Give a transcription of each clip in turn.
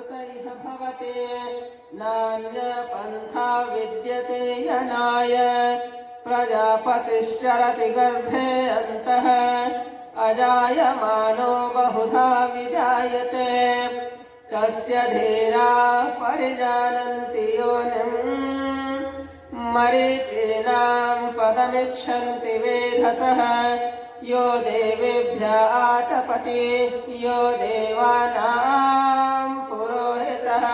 कृतैः भवते नान्यपन्था विद्यते यनाय प्रजापतिश्चरति गर्भे अन्तः अजायमानो बहुधा विजायते तस्य धीराः परिजानन्ति योनिम् मरीचीनां पदमिच्छन्ति वेधसः यो देवेभ्य आतपति यो देवानां पुरोहितः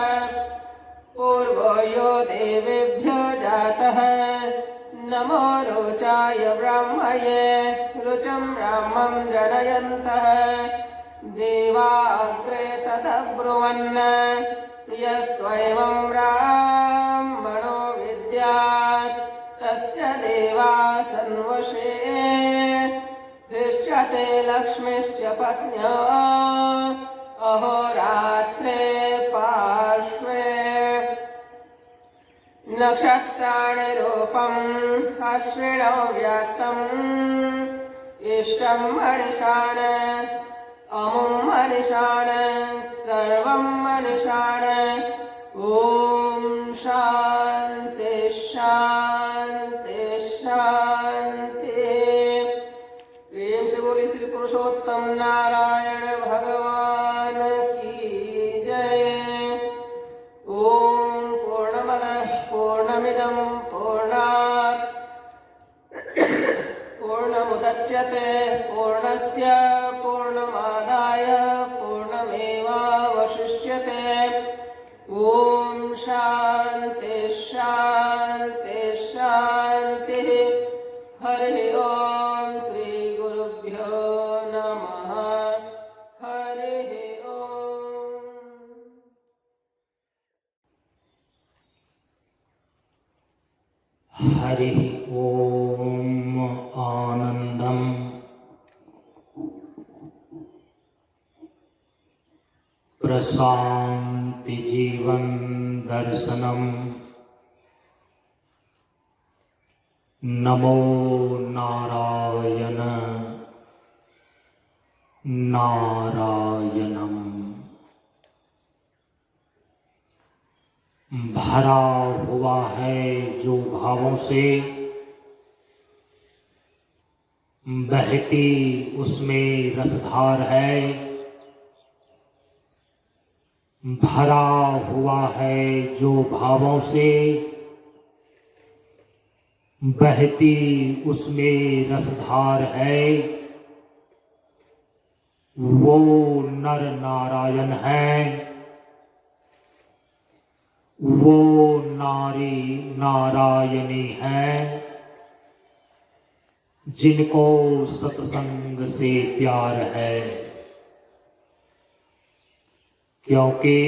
पूर्वो यो देवेभ्यो जातः नमो रोचाय ब्राह्मये रुचं ब्राह्मं जनयन्तः देवा अग्रे तदब्रुवन् यस्त्वैवं ब्राह्मणो विद्यात् तस्य देवा सन्वशे दृश्यते लक्ष्मीश्च पत्न्या अहोरात्रे पार्श्वे नक्षत्राणि रूपम् अश्विनौ व्यात्तम् इष्टं मनिषाण अमुं मनिषाण सर्वं मनिषाण ॐ शान्ति शान्ति शान्ति। प्रेम से बोली श्री पुरुषोत्तम नारायण भगवान की जय। ओम पूर्णमदः पूर्णमिदं पूर्णात् पूर्णमुदच्यते पूर्णस्य पूर्णमादाय पूर्णमेवावशिष्यते। ॐ शान्ति शान्ति शान्तिः। हरिः ॐ श्री गुरुभ्यो नमः। हरिः ॐ। हरिः ॐ आनन्दम् प्रशान्ति जीवन दर्शनम् नमो नारायण नारायणम्। भरा हुआ है जो भावों से बहती उसमें रसधार है। भरा हुआ है जो भावों से बहती उसमें रसधार है। वो नर नारायण है, वो नारी नारायणी है जिनको सत्संग से प्यार है। क्योंकि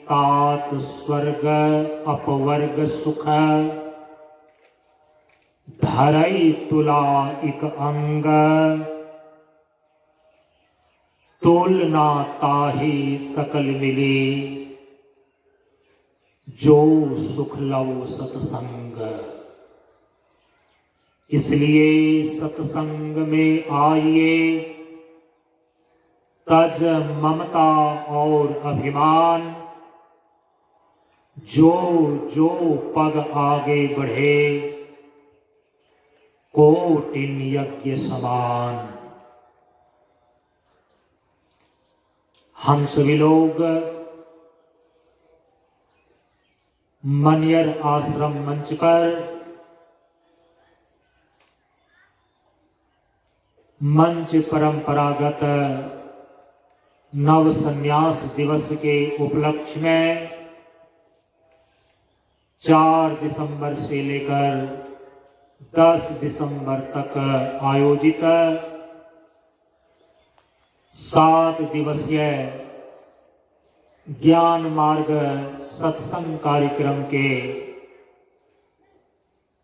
तात स्वर्ग अपवर्ग सुख धरई तुला इक अंग तुलना ताही सकल मिली जो सुख लव सत्संग। इसलिए सत्संग में आइए तज ममता और अभिमान जो जो पग आगे बढ़े कोटिन यज्ञ समान। हम सभी लोग मनियर आश्रम मंच पर मंच परंपरागत नव संन्यास दिवस के उपलक्ष्य में 4 दिसंबर से लेकर 10 दिसंबर तक आयोजित 7 दिवसीय ज्ञान मार्ग सत्संग कार्यक्रम के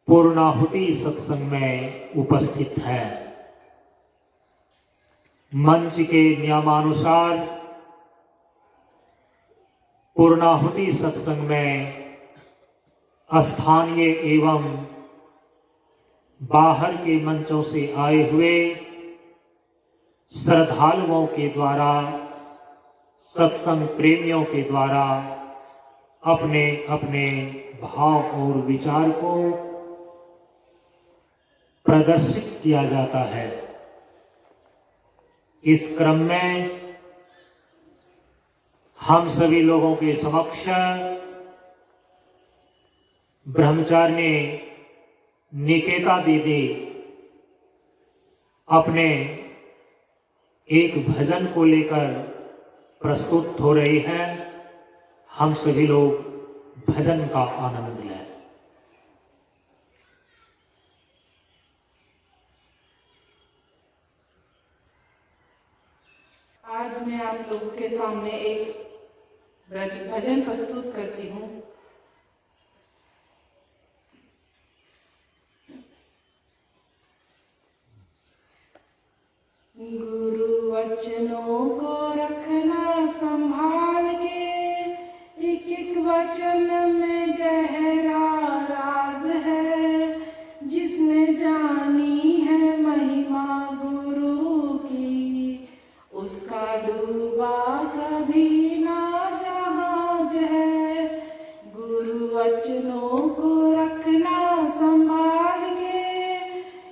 पूर्णाहुति सत्संग में उपस्थित है। मंच के नियमानुसार पूर्णाहुति सत्संग में स्थानीय एवं बाहर के मंचों से आए हुए श्रद्धालुओं के द्वारा सत्संग प्रेमियों के द्वारा अपने अपने भाव और विचार को प्रदर्शित किया जाता है। इस क्रम में हम सभी लोगों के समक्ष ब्रह्मचारिणी निकेता दीदी अपने एक भजन को लेकर प्रस्तुत हो रही हैं। हम सभी लोग भजन का आनंद लें। आज मैं आप लोगों के सामने एक भजन प्रस्तुत करती हूँ। गुरु वचनों को रखना संभाल के, एक एक वचन में गहरा राज है। जिसने जानी है महिमा गुरु की, उसका डूबा कभी ना जहाज है। गुरु वचनों को रखना संभाल के,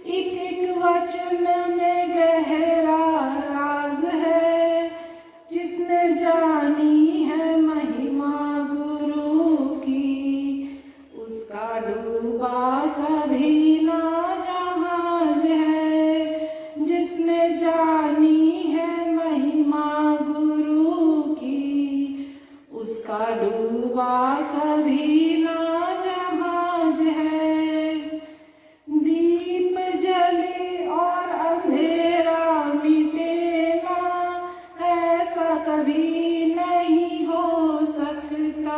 एक एक वचन में गहरा राज है। जिसने जानी है महिमा गुरु की, उसका डूबा कभी ना जहाज है। जिसने जानी है महिमा गुरु की, उसका डूबा कभी ना जहाज है। दीप जले और अंधेरा मिटे ना, ऐसा कभी नहीं हो सकता।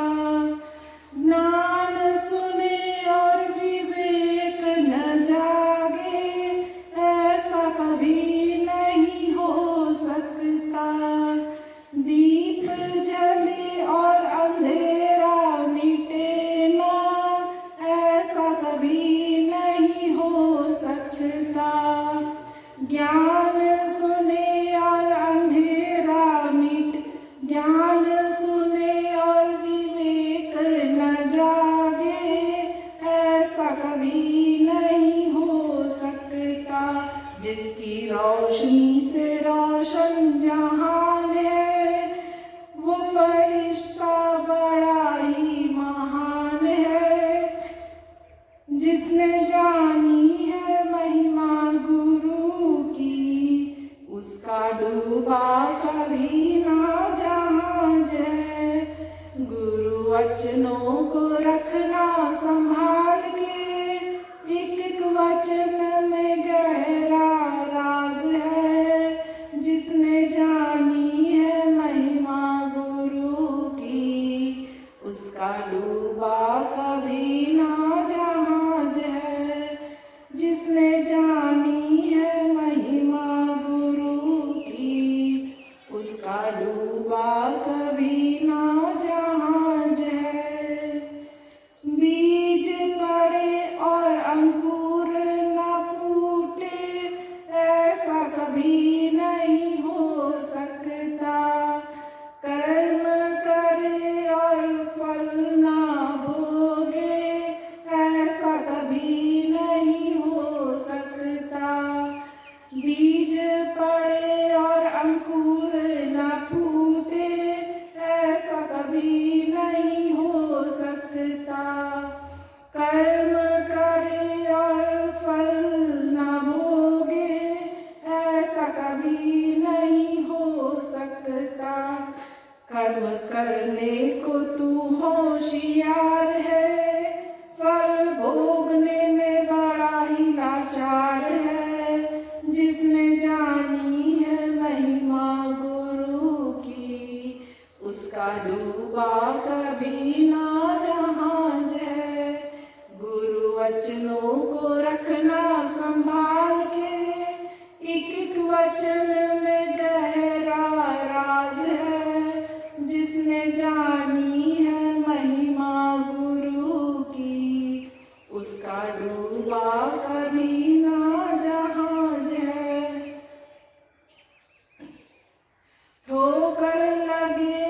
ज्ञान सुने और विवेक न जागे, ऐसा कभी नहीं हो सकता। दीप जले और अंधेरा मिटे ना, ऐसा कभी नहीं हो सकता। ज्ञान सुने और अंधेरा ज्ञान सुने और विवेक न जागे, ऐसा कभी नहीं हो सकता। जिसकी रोशनी से रोशन जहान है, वो फरिश्ता बड़ा ही महान है। जिसने जानी है महिमा गुरु की, उसका डूबा कभी ना जहाज है। गुरु वचनों को रखना संभाल के, एक एक वचन में गहरा राज है। जिसने जानी है महिमा गुरु की, उसका डूबा कभी ना जहाज है। जिसने जानी है महिमा गुरु की, उसका डूबा कभी ना जहाज है। बीज पड़े और अंकुर न फूटे, ऐसा कभी नहीं हो सकता। कर्म करे और फल ना भोगे, ऐसा कभी नहीं हो सकता। बीज पड़े और अंकुर न फूटे, ऐसा कभी नहीं हो सकता। कर्म करे और फल न भोगे, ऐसा कभी नहीं हो सकता। कर्म करने को तू होशियार है, फल भोगने में बड़ा ही लाचार है। जिसने जानी है महिमा गुरु की, उसका डूबा कभी ना जहाज है। गुरु वचनों को रखना संभाल के, एक एक वचन में गहरा राज है। जिसने जानी है महिमा गुरु की, उसका डूबा कभी ना जहाज है। ठोकर लगे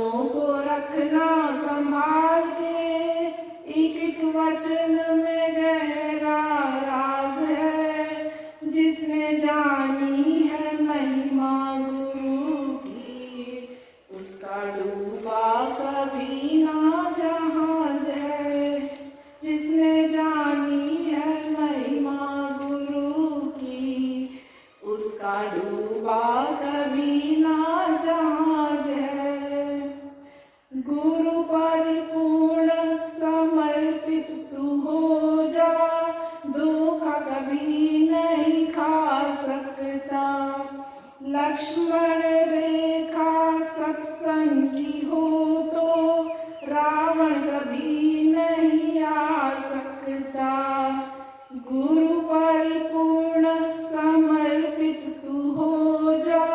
वचनों को रखना संभाल के, एक एक वचन में गहरा राज है, जिसने जानी है महिमा गुरु की, उसका डूबा कभी ना जहाज है। जिसने जानी है महिमा गुरु की, उसका डूबा कभी ना जहाज है। गुरु परिपूर्ण समर्पित तू हो जा, धोखा कभी नहीं खा सकता। लक्ष्मण रेखा सत्संगी हो तो रावण कभी नहीं आ सकता। गुरु परिपूर्ण समर्पित तू हो जा,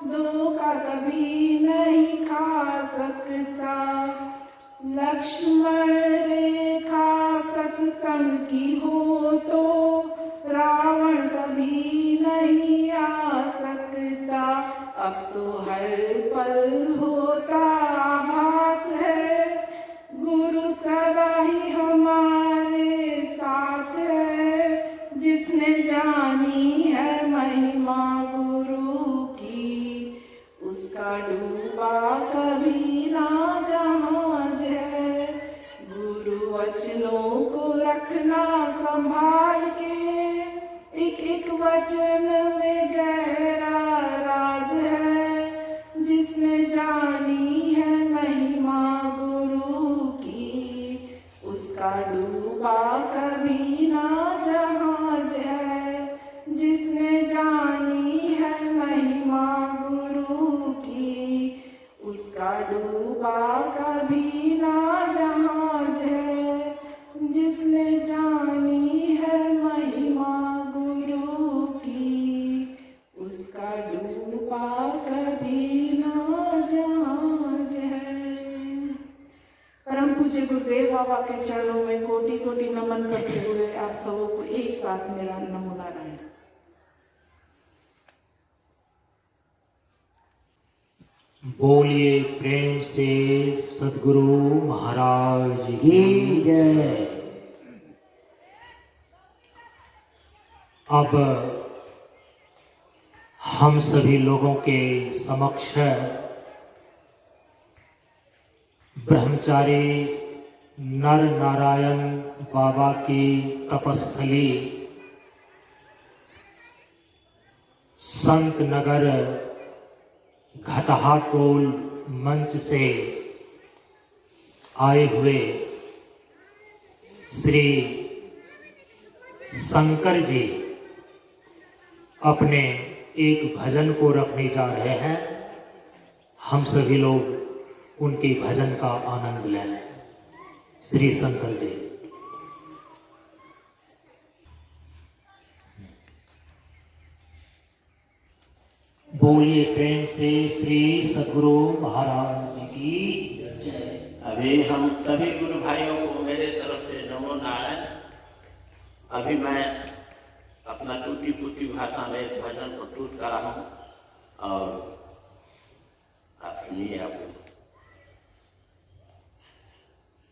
धोखा कभी नहीं खा सकता। लक्ष्मण रेखा सत्संग की हो तो रावण कभी नहीं आ सकता। अब तो हर पल होता आभास है, गुरु सदा ही हमारे साथ है। जिसने जानी है महिमा गुरु की, उसका डूबा कभी ना जहाज है। गुरु वचनों को रखना संभाल के, एक एक वचन में गहरा राज है। जिसने जानी है महिमा गुरु की, उसका डूबा कभी ना जहाज है। जिसने जानी है महिमा गुरु की, उसका डूबा कभी ना जहाज है। जिसने जानी है महिमा गुरु की, उसका डूबा कभी ना जहाज है। परम पूज्य गुरुदेव बाबा के चरणों में कोटि कोटि नमन करते हुए आप सबों को एक साथ मेरा नमो नारायण। बोलिए प्रेम से सद्गुरु महाराज की जय। अब हम सभी लोगों के समक्ष ब्रह्मचारी नर नारायण बाबा की तपस्थली संत नगर घटहा टोल मंच से आए हुए श्री शंकर जी अपने एक भजन को रखने जा रहे हैं। हम सभी लोग उनके भजन का आनंद लें। श्री शंकर जी। बोलिए प्रेम से श्री सद्गुरु महाराज की जय। अभी हम सभी गुरु भाइयों को मेरे तरफ से नमो नारायण। अभी मैं अपना टूटी फूटी भाषा में एक भजन प्रस्तुत कर रहा हूँ और आप सुनिए। आपको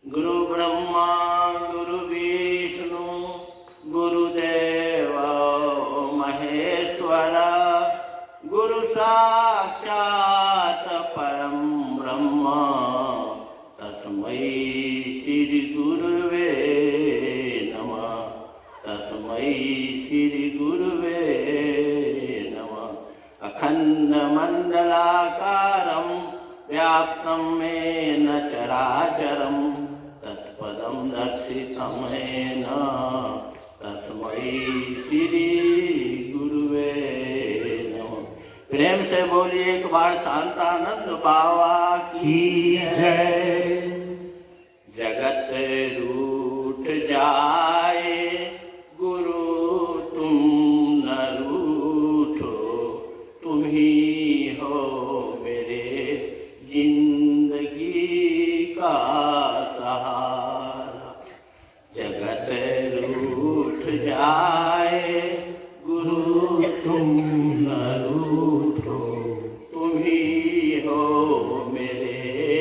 गुरु ब्रह्मा गुरु विष्णु गुरुदेव महेश्वर गुरु साक्षात परम ब्रह्म तस्मै श्री गुरुवे नमः। तस्मै श्री गुरुवे नमः। अखंड मंडलाकारं व्याप्तं येन चराचरं तत्पदं दर्शितं येन तस्मै श्री गुरुवे नमः। प्रेम से बोलिए एक बार शांतानंद बाबा की जय। जगत रूठ जाए गुरु तुम न रूठो, तुम ही हो मेरे जिंदगी का सहारा। जगत रूठ जाए गुरु तुम न रूठो, तुम ही हो मेरे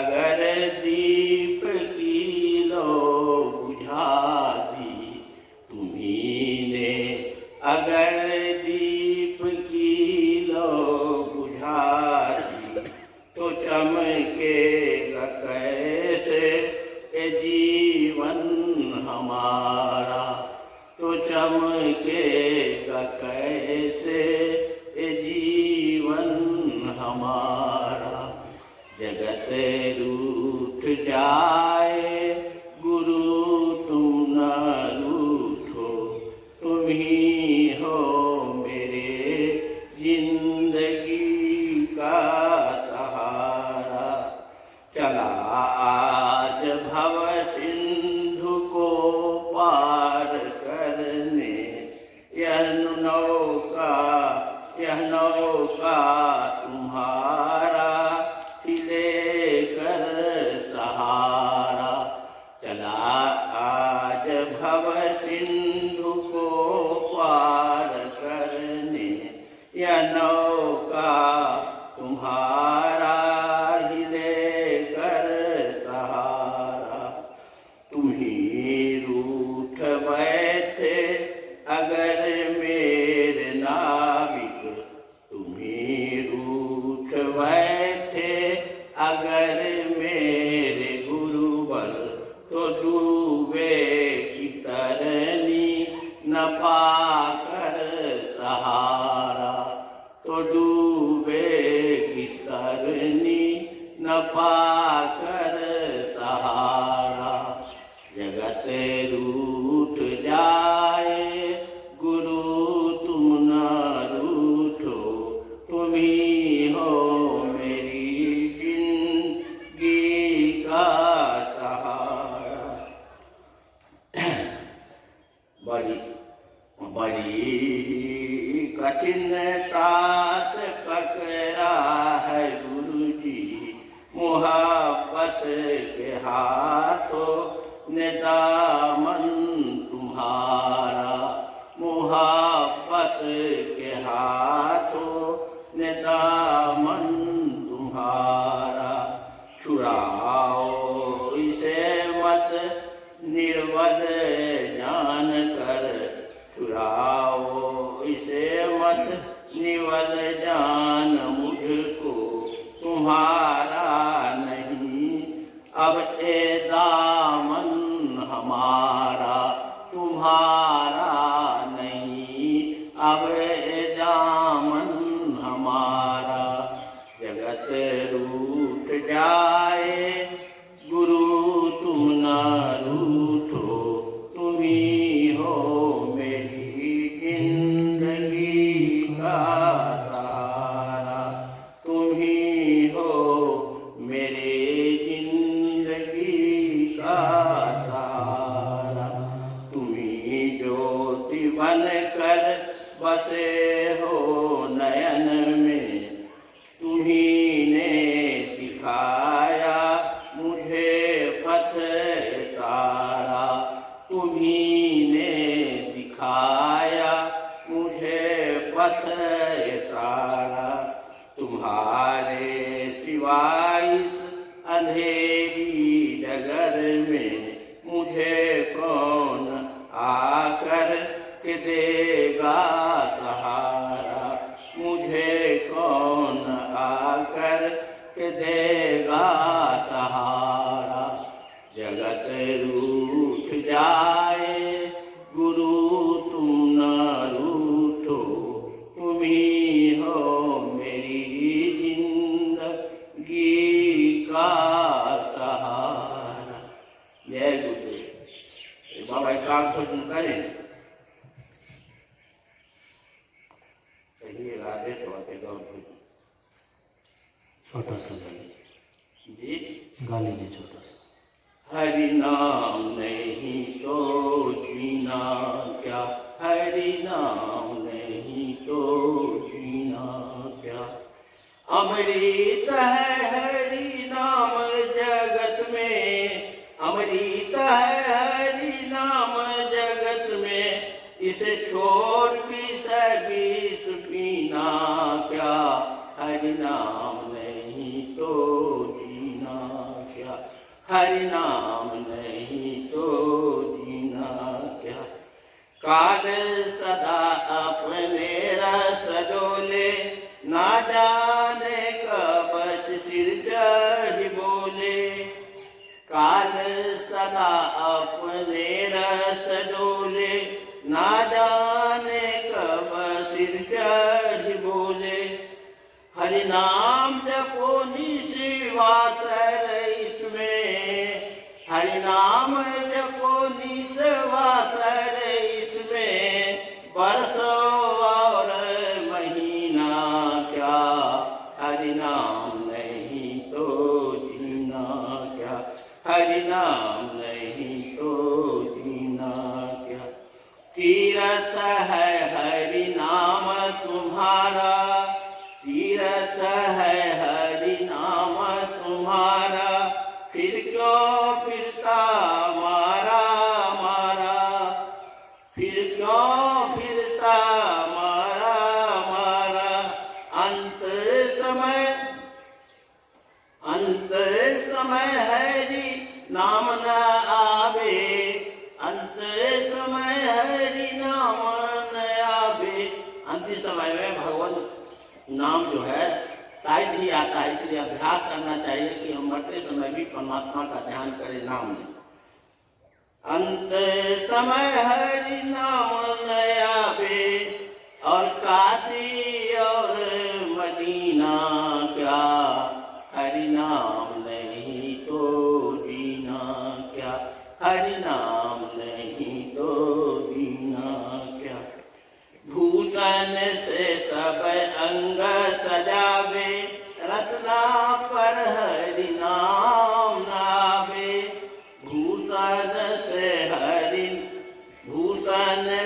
अगर दीप की लो बुझा दी, तुम्ही ने अगर दीप की लो बुझा दी, तो चमकेगा कैसे ये जीवन हमारा, तो चमकेगा कैसे ये जीवन हमारा। जगत रूठ जाए गुरु तुम न रूठो, तुम ही हो मेरे जिंदगी का सहारा। चला आज भव सिंधु को पार करने, यह नौका तुम्हारा लेकर सहारा। चला आज भव सिंधु को पार करने, यह नौका तुम्हारा ही लेकर सहारा। तुम ही रूठ बैठे अगर मेरे नाविक, तुम ही रूठ बैठे अगर मेरे गुरुवर, तो डूबे तरनी न पाकर सहारा, तो डूबे तरनी न पाकर सहारा। जगत रूठ जाए गुरु तुम न रूठो, तुम ही हो मेरी जिंदगी का सहारा। बड़ी कठिनता से पकड़ा है गुरु जी, मोहब्बत के हाथों ने दामन तुम्हारा, मोहब्बत के हाथों ने दामन तुम्हारा। छुड़ाओ इसे मत निर्बल जान कर, छुड़ाओ इसे मत निर्बल जान मुझको, तुम्हारा नहीं अब ए दामन हमारा, तुम्हारा नहीं अब ए दामन हमारा। जगत रूठ जाए गुरु तुम न रूठो, तुम ही हो मेरी जिंदगी का सहारा, तुम ही हो मेरे जिंदगी का सहारा। तुम ही ज्योति बन कर बसे हो नयन में, तुम्ही ने दिखाया मुझे पथ सारा, तुम्ही ने दिखाया मुझे पथ सारा। तुम्हारे सिवाय इस अंधेरी डगर में मुझे कौन आकर के देगा सहारा, मुझे कौन आकर के देगा सहारा। जगत रूठ जाए गुरु तुम न रूठो, तुम ही हो मेरी जिंदगी का सहारा। जय गुरुदेव। बाबा एक काम खोज करें, कहिए राधे स्वाते गौर छोटा सा जी गा लीजिए छोटा सा। हरि नाम नहीं तो जीना क्या, हरि नाम नहीं तो जीना क्या। अमृत है हरि नाम जगत में, अमृत है हरि नाम जगत में, इसे छोड़ विष पीना क्या, हरि नाम नहीं तो जीना हरि नाम नहीं तो जीना क्या। काल सदा अपने रस डोले, ना जाने कब सिर चढ़ बोले। काल सदा अपने रस डोले, ना जाने कब सिर चढ़ बोले। हरि नाम जपो निस्वासर इसमें, हरि नाम जपो निस्वासर इसमें। बरसों और महीना क्या, हरि नाम नहीं तो जीना क्या। हरि नाम नहीं तो जीना क्या। तीरथ है हरि नाम तुम्हारा, तीरथ है हरि नाम तुम्हारा। फिर क्यों फिरता मारा मारा, फिर क्यों फिरता मारा मारा। अंत समय हरि नाम न आवे, अंत समय हरि नाम न आवे। अंतिम समय में भगवान नाम जो है शायद ही आता है, इसलिए अभ्यास करना चाहिए कि हम मरते समय भी परमात्मा का ध्यान करें नाम में। अंत समय हरि नाम न आवे, और काशी और मदीना क्या, हरि नाम नहीं तो जीना क्या। हरि नाम नहीं तो जीना क्या। भूषण से सब अंग सजावे, रसना पर हरि नाम नावे। भूषण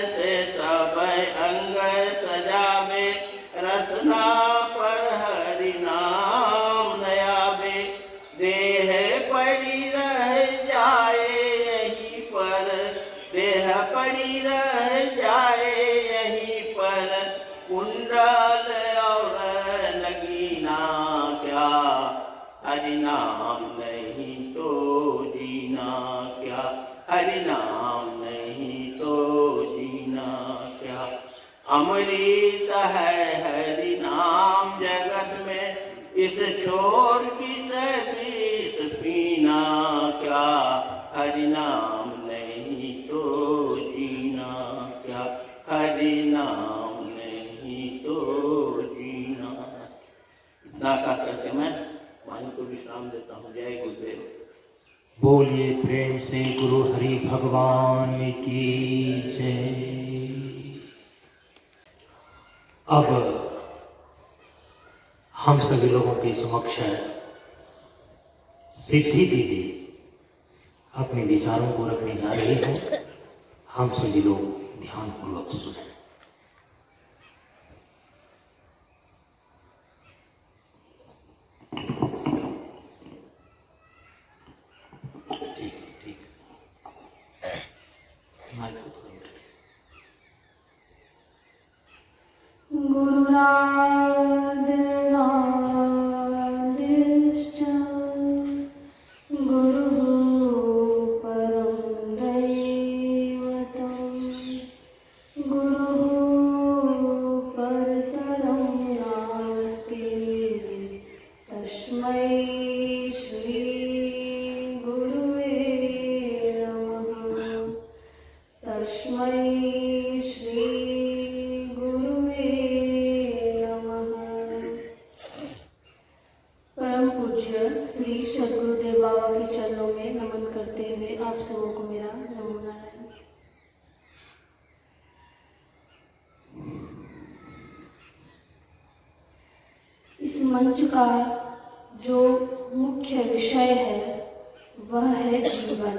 से सब अंग सजावे, रसना पर हरि नाम नयावे। देह पड़ी रह जाए यहीं पर, देह पड़ी रह जाए यहीं पर। कुंडल और नगीना क्या, हरि नाम नहीं तो जीना क्या। हरि नाम नहीं तो जीना क्या। अमृत है हरि नाम जगत में, इस छोर विष पीना क्या। हरि नाम नहीं तो जीना क्या। हरि नाम नहीं तो जीना। इतना का करके मैं वाणी को विश्राम देता हूँ। जय गुरुदेव। बोलिए प्रेम से गुरु हरि भगवान की जय। अब हम सभी लोगों के समक्ष सिद्धि दीदी अपने विचारों को रखने जा रही है। हम सभी लोग ध्यान पूर्वक सुने। मंच का जो मुख्य विषय है वह है जीवन।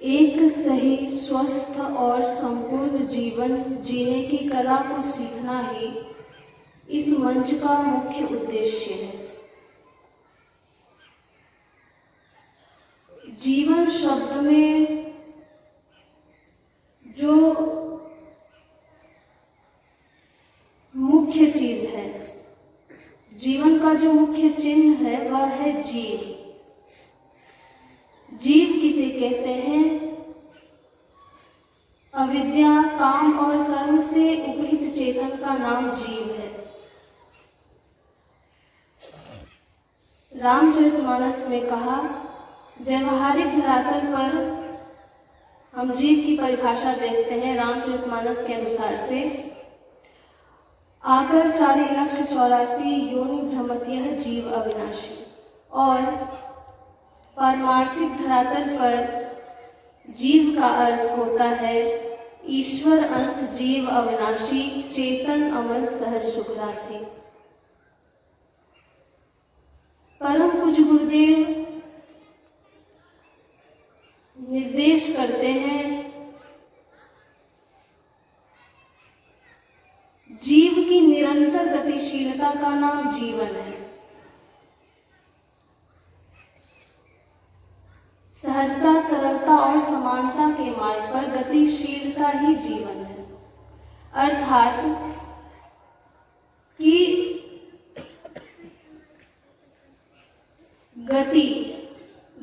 एक सही स्वस्थ और संपूर्ण जीवन जीने की कला को सीखना ही इस मंच का मुख्य उद्देश्य है। जीवन शब्द में जो मुख्य चीज है, जीवन का जो मुख्य चिन्ह है वह है है जीव। जीव किसे कहते हैं? अविद्या, काम और कर्म से उपहित चेतन का नाम जीव है। रामचरितमानस में कहा, व्यवहारिक धरातल पर हम जीव की परिभाषा देखते हैं रामचरितमानस के अनुसार से, आकर 4,84 योनि भ्रमत यह जीव अविनाशी। और पारमार्थिक धरातल पर जीव का अर्थ होता है ईश्वर अंश जीव अविनाशी, चेतन अमर सहज सुख राशि। परम पूज्य गुरुदेव निर्देश करते हैं, जीव की निरंतर गतिशीलता का नाम जीवन है। सहजता, सरलता और समानता के मार्ग पर गतिशीलता ही जीवन है। अर्थात कि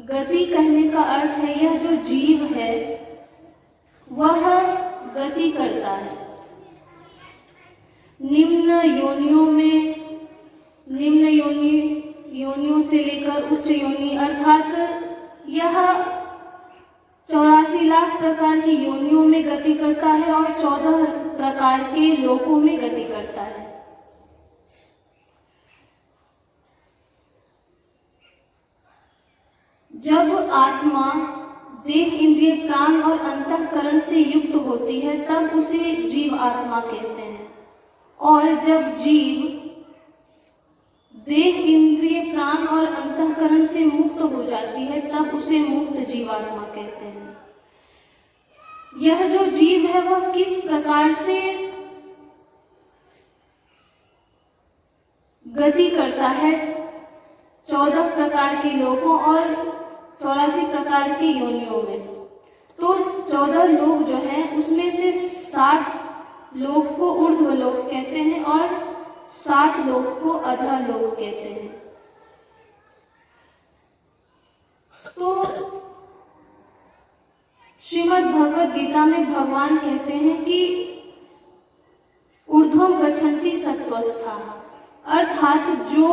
गति कहने का अर्थ है यह जो जीव है वह गति करता है। निम्न योनियों से लेकर उच्च योनि, अर्थात यह 84 लाख प्रकार की योनियों में गति करता है और 14 प्रकार के लोकों में गति करता है। जब आत्मा देह, इंद्रिय, प्राण और अंतःकरण से युक्त होती है तब उसे जीव आत्मा कहते हैं। और जब जीव देह, इंद्रिय, प्राण और अंतःकरण से मुक्त हो जाती है तब उसे मुक्त जीवात्मा कहते हैं। यह जो जीव है वह किस प्रकार से गति करता है? 14 प्रकार के लोकों और 84 प्रकार की योनियों में। तो 14 लोक जो हैं उसमें से 60 लोक को ऊर्ध्व लोक कहते हैं और 60 लोक को अधः लोक कहते हैं। तो श्रीमद् भगवद गीता में भगवान कहते हैं कि ऊर्ध्वम गच्छन्ति सत्वस्था, अर्थात जो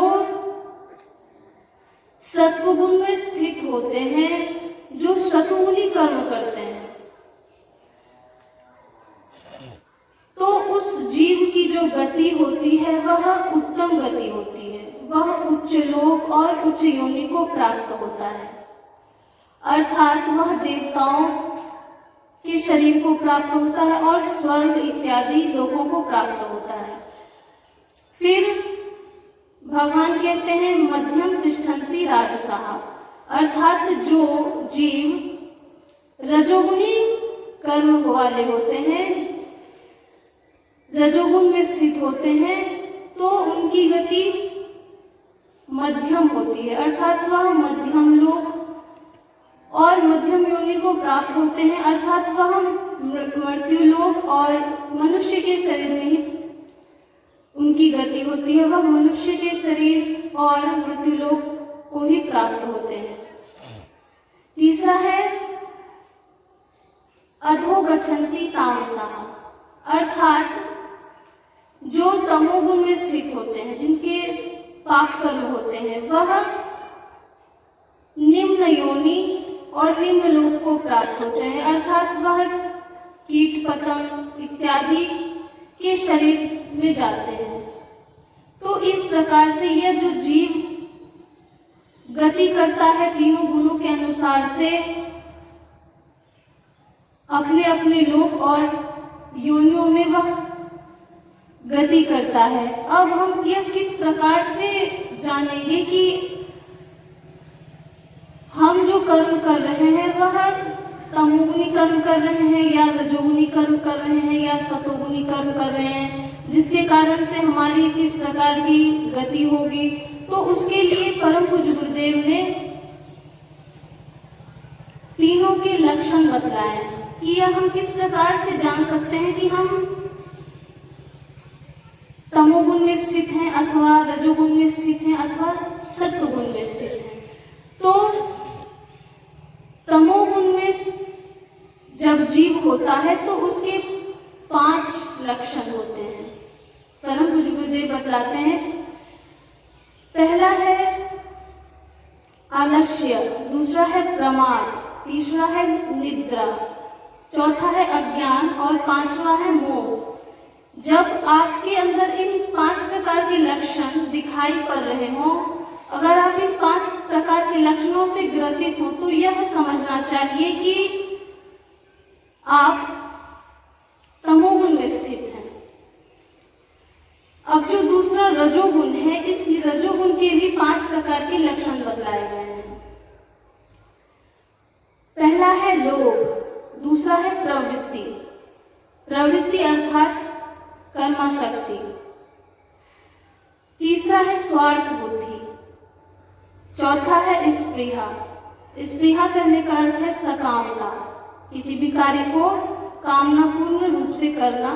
सत्वगुण में स्थित होते हैं, जो सत्वगुणी कर्म करते हैं, तो उस जीव की जो गति होती है वह उत्तम गति होती है। वह उच्च लोक और उच्च योनि को प्राप्त होता है, अर्थात वह देवताओं के शरीर को प्राप्त होता है और स्वर्ग इत्यादि लोकों को प्राप्त होता है। फिर भगवान कहते हैं मध्यम तिष्ठन्ति राजसाः, अर्थात जो जीव रजोगुणी कर्म वाले होते हैं, रजोगुण में स्थित होते हैं, तो उनकी गति मध्यम होती है, अर्थात वह मध्यम लोक और मध्यम योनि को प्राप्त होते हैं, अर्थात वह मृत्यु लोक और मनुष्य के शरीर में ही उनकी गति होती है। वह मनुष्य के शरीर और मृत्यु लोक को ही प्राप्त होते हैं। तीसरा है अधो गच्छन्ति तामसाः, अर्थात जो तमोगुण में स्थित होते हैं, जिनके पाप कर्म होते हैं, वह निम्न योनि और निम्न लोक को प्राप्त होते हैं, अर्थात वह कीट पतंग इत्यादि के शरीर में जाते हैं। तो इस प्रकार से यह जो जीव गति करता है तीनों गुणों के अनुसार से अपने अपने लोक और योनियों में वह गति करता है। अब हम यह किस प्रकार से जानेंगे कि हम जो कर्म कर रहे हैं वह तमोगुणी कर्म कर रहे हैं या रजोगुणी कर्म कर रहे हैं या सतोगुणी कर्म कर रहे हैं, जिसके कारण से हमारी किस प्रकार की गति होगी। तो उसके लिए परम पूज्य गुरुदेव ने तीनों के लक्षण बतलाए कि यह हम किस प्रकार से जान सकते हैं कि हम तमोगुण में स्थित हैं अथवा रजोगुण में स्थित हैं अथवा सत्वगुण में स्थित हैं। होता है तो उसके 5 लक्षण होते हैं। परम पूज्य गुरुदेव बतलाते हैं, पहला है आलस्य, दूसरा है प्रमाद, तीसरा है निद्रा, चौथा है अज्ञान और 5वां है मोह। जब आपके अंदर इन 5 प्रकार के लक्षण दिखाई पड़ रहे हों, अगर आप इन 5 प्रकार के लक्षणों से ग्रसित हो तो यह समझना चाहिए कि आप तमोगुण में स्थित हैं। अब जो दूसरा रजोगुण है, इस रजोगुण के भी 5 प्रकार के लक्षण बतलाए गए हैं। पहला है लोभ, दूसरा है प्रवृत्ति, प्रवृत्ति अर्थात कर्माशक्ति, तीसरा है स्वार्थ बुद्धि, चौथा है स्पृहा, स्पृहा कहने का अर्थ है सकामता, किसी भी कार्य को कामनापूर्ण रूप से करना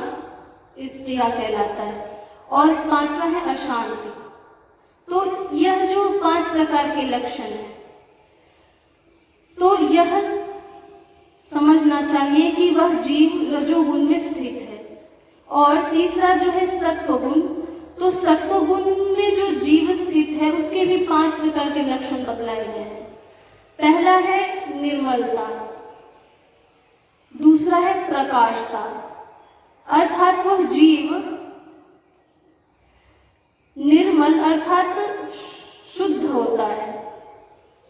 स्पृहा कहलाता है, और 5वां है अशांति। तो यह जो 5 प्रकार के लक्षण हैं, तो यह समझना चाहिए कि वह जीव रजोगुण में स्थित है। और तीसरा जो है सत्वगुण, तो सत्वगुण में जो जीव स्थित है उसके भी 5 प्रकार के लक्षण बतलाए गए हैं। पहला है निर्मलता, दूसरा है प्रकाशता, अर्थात वह जीव निर्मल अर्थात शुद्ध होता है,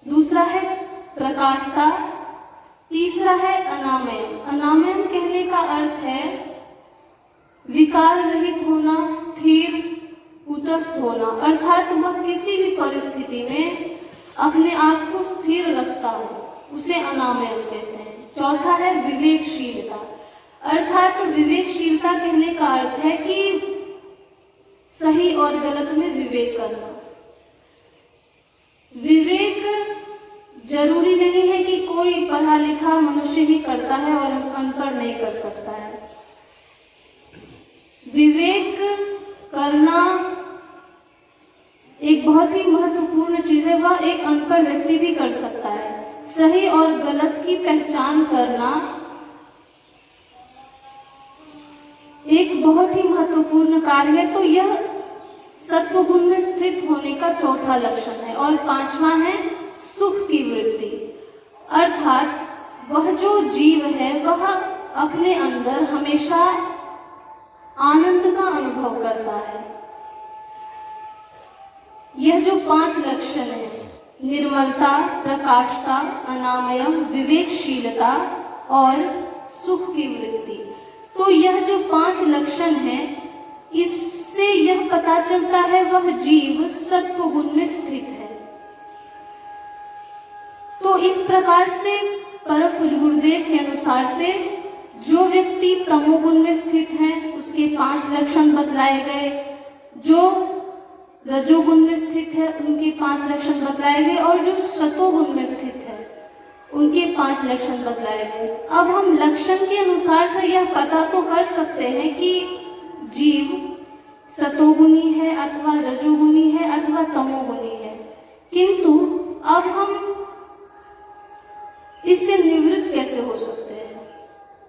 दूसरा है प्रकाशता, तीसरा है अनामयम, अनामयम कहने का अर्थ है विकार रहित होना, स्थिर कुटस्थ होना, अर्थात वह किसी भी परिस्थिति में अपने आप को स्थिर रखता हो, उसे अनामयम कहते हैं। चौथा है विवेकशीलता, अर्थात विवेकशीलता कहने का अर्थ है कि सही और गलत में विवेक करना। विवेक जरूरी नहीं है कि कोई पढ़ा लिखा मनुष्य ही करता है और अनपढ़ नहीं कर सकता है। विवेक करना एक बहुत ही महत्वपूर्ण चीज है, वह एक अनपढ़ व्यक्ति भी कर सकता है। सही और गलत की पहचान करना एक बहुत ही महत्वपूर्ण कार्य है। तो यह सत्वगुण में स्थित होने का चौथा लक्षण है। और 5वां है सुख की वृत्ति, अर्थात वह जो जीव है वह अपने अंदर हमेशा आनंद का अनुभव करता है। यह जो 5 लक्षण है, निर्मलता, प्रकाशता, अनामयम, विवेकशीलता और सुख की वृत्ति, तो यह जो 5 लक्षण है, इससे यह पता चलता है वह जीव सत्वगुण में स्थित है। तो इस प्रकार से परम पूज्य गुरुदेव के अनुसार से जो व्यक्ति तमोगुण में स्थित है उसके 5 लक्षण बतलाए गए, जो रजोगुण में स्थित है उनके 5 लक्षण बतलाए गए, और जो सतोगुण में स्थित है उनके 5 लक्षण बतलाए गए। अब हम लक्षण के अनुसार से यह पता तो कर सकते हैं कि जीव सतोगुणी है अथवा रजोगुणी है अथवा तमोगुणी है, किंतु अब हम इससे निवृत्त कैसे हो सकते हैं,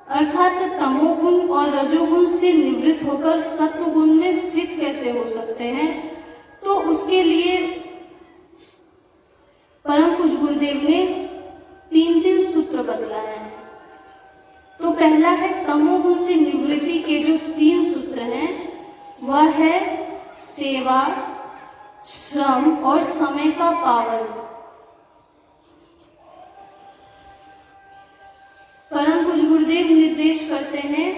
अर्थात तमोगुण और रजोगुण से निवृत्त होकर सत्वगुण में स्थित कैसे हो सकते हैं। तो उसके लिए परम पूज्य गुरुदेव ने 3 सूत्र बतलाए हैं। तो पहला है तमोगुण से निवृत्ति के जो 3 सूत्र हैं, वह है सेवा, श्रम और समय का पावन। परम पूज्य गुरुदेव निर्देश करते हैं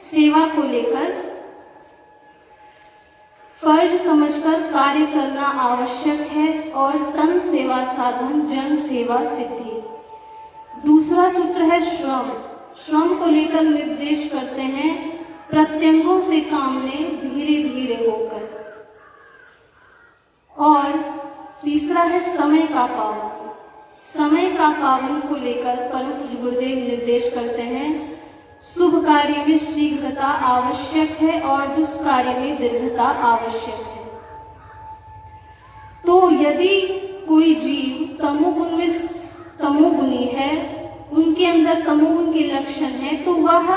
सेवा को लेकर, फर्ज समझकर कार्य करना आवश्यक है और तन सेवा साधन जन सेवा सिद्धि। दूसरा सूत्र है श्रम, श्रम को लेकर निर्देश करते हैं प्रत्यंगों से काम लें धीरे धीरे होकर। और तीसरा है समय का पावन, समय का पावन को लेकर परम पूज्य गुरुदेव निर्देश करते हैं शुभ कार्य में शीघ्रता आवश्यक है और दुष्कार्य में दीर्घता आवश्यक है। तो यदि कोई जीव तमोगुणी है, उनके उनके अंदर तमोगुण के लक्षण है, तो वह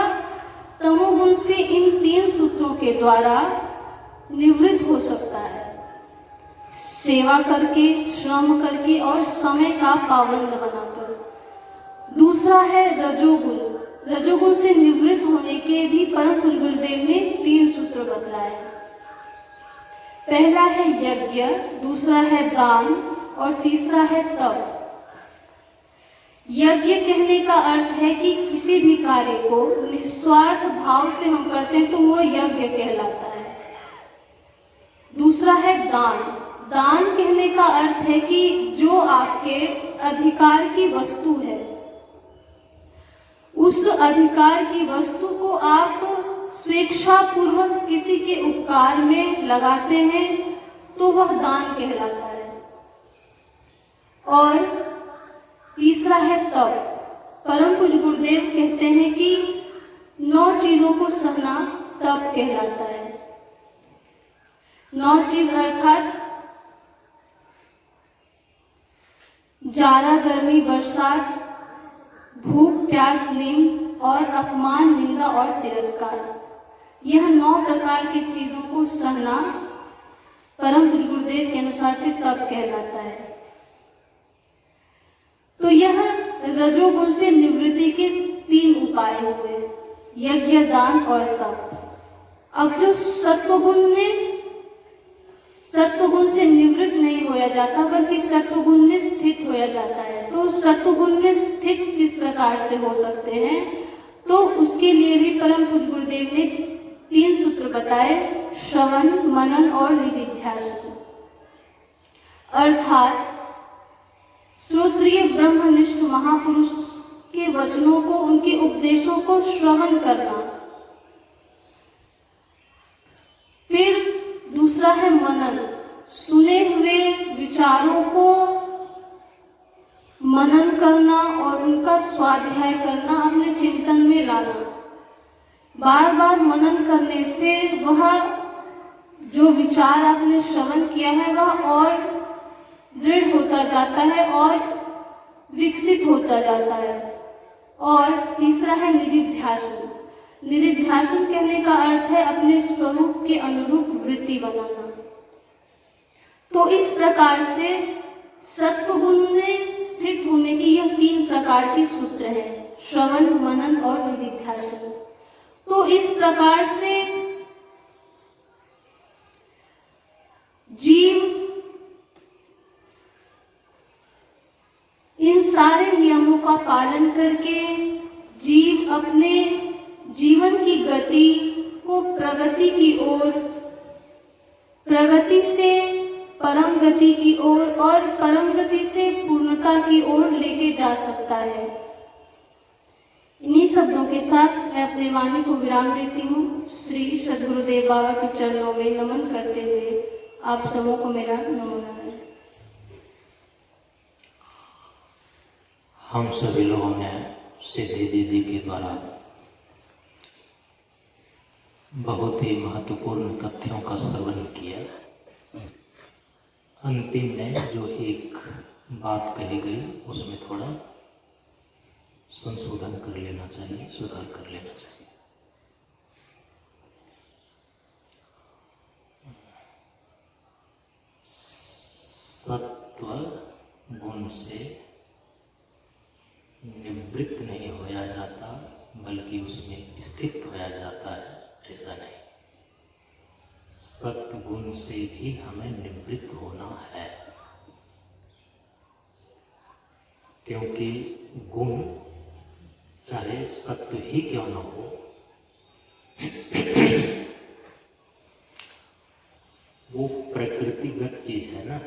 तमोगुण से इन 3 सूत्रों के द्वारा निवृत्त हो सकता है, सेवा करके, श्रम करके और समय का पाबंद बनाकर। दूसरा है रजोगुण। रजोगुण से निवृत्त होने के भी परम पूज्य गुरुदेव ने 3 सूत्र बतलाए। पहला है यज्ञ, दूसरा है दान और तीसरा है तप। यज्ञ कहने का अर्थ है कि किसी भी कार्य को निस्वार्थ भाव से हम करते हैं तो वो यज्ञ कहलाता है। दूसरा है दान। दान कहने का अर्थ है कि जो आपके अधिकार की वस्तु है, उस अधिकार की वस्तु को आप स्वेच्छा पूर्वक किसी के उपकार में लगाते हैं तो वह दान कहलाता है। और तीसरा है तप। परम पूज्य गुरुदेव कहते हैं कि 9 चीजों को सहना तप कहलाता है। 9 चीज अर्थात जाड़ा, गर्मी, बरसात, भूख, प्यास, नींद और अपमान, निंदा और तिरस्कार। यह 9 प्रकार की चीजों को सहना परम पूज्य गुरुदेव के अनुसार से तप कहलाता है। तो यह रजोगुण से निवृत्ति के 3 उपाय हुए, यज्ञ, दान और तप। अब जो सत्वगुण से निवृत्त नहीं होया जाता बल्कि सत्वगुण में स्थित होया जाता है। तो सत्वगुण में स्थित किस प्रकार से हो सकते हैं, तो उसके लिए भी परम पूज्य गुरुदेव ने 3 सूत्र बताए, श्रवण, मनन और निधिध्यासन। अर्थात श्रोत्रिय ब्रह्मनिष्ठ महापुरुष के वचनों को, उनके उपदेशों को श्रवण करना। फिर दूसरा है मनन, सुने हुए विचारों को मनन करना और उनका स्वाध्याय करना, अपने चिंतन में लाना। बार बार मनन करने से वह जो विचार आपने श्रवण किया है वह और दृढ़ होता जाता है और विकसित होता जाता है। और तीसरा है निधिध्यासन। निधिध्यासन कहने का अर्थ है अपने स्वरूप के अनुरूप वृत्ति बनाना। तो इस प्रकार से सत्वगुण में स्थित होने की यह 3 प्रकार की सूत्र है, श्रवण, मनन और निधिध्यासन। तो इस प्रकार से जीव इन सारे नियमों का पालन करके जीव अपने जीवन की गति को प्रगति की ओर, प्रगति से परम गति की ओर और परम गति से पूर्णता की ओर लेके जा सकता है। इन्हीं शब्दों के साथ मैं अपने वाणी को विराम देती हूँ। श्री सद्गुरुदेव बाबा के चरणों में नमन करते हुए आप सबों को मेरा नमो नारायण। हम सभी लोगों ने सिद्धि दीदी के द्वारा बहुत ही महत्वपूर्ण तथ्यों का श्रवण किया। अंतिम में जो एक बात कही गई उसमें थोड़ा संशोधन कर लेना चाहिए, सुधार कर लेना चाहिए। सत्व गुण से निवृत्त नहीं होया जाता बल्कि उसमें स्थित होया जाता है, ऐसा नहीं। सत्गुण से भी हमें निवृत्त होना है, क्योंकि गुण चाहे सत्व ही क्यों न हो, वो प्रकृतिगत चीज है ना।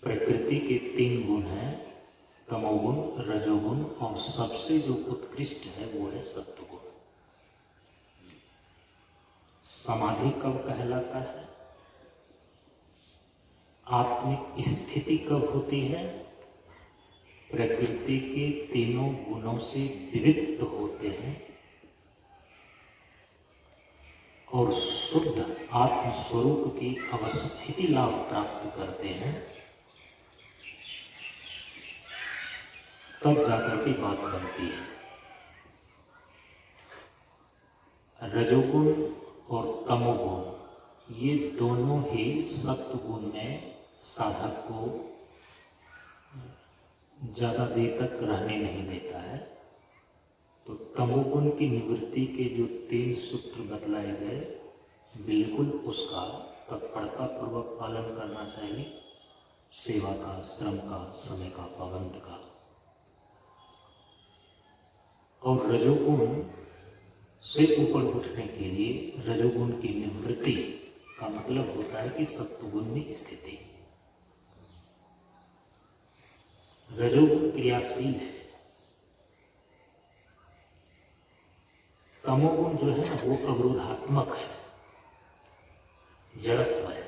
प्रकृति के 3 गुण हैं, तमोगुण, रजोगुण और सबसे जो उत्कृष्ट है वो है सत्वगुण। समाधि कब कहलाता है? आत्मिक स्थिति कब होती है? प्रकृति के 3 गुणों से विविक्त होते हैं और शुद्ध आत्मस्वरूप की अवस्थिति लाभ प्राप्त करते हैं। तब जाकर के बात बनती है। रजोगुण और तमोगुण ये दोनों ही सत्वगुण में साधक को ज़्यादा देर तक रहने नहीं देता है। तो तमोगुण की निवृत्ति के जो 3 सूत्र बतलाए गए, बिल्कुल उसका तत्परता पूर्वक पालन करना चाहिए। सेवा का, श्रम का, समय का, पाबंद का। और रजोगुण से ऊपर उठने के लिए रजोगुण की निवृत्ति का मतलब होता है कि सत्वगुण में स्थिति। रजोगुण क्रियाशील है, तमोगुण जो है ना वो अवरोधात्मक है, जड़त्व है।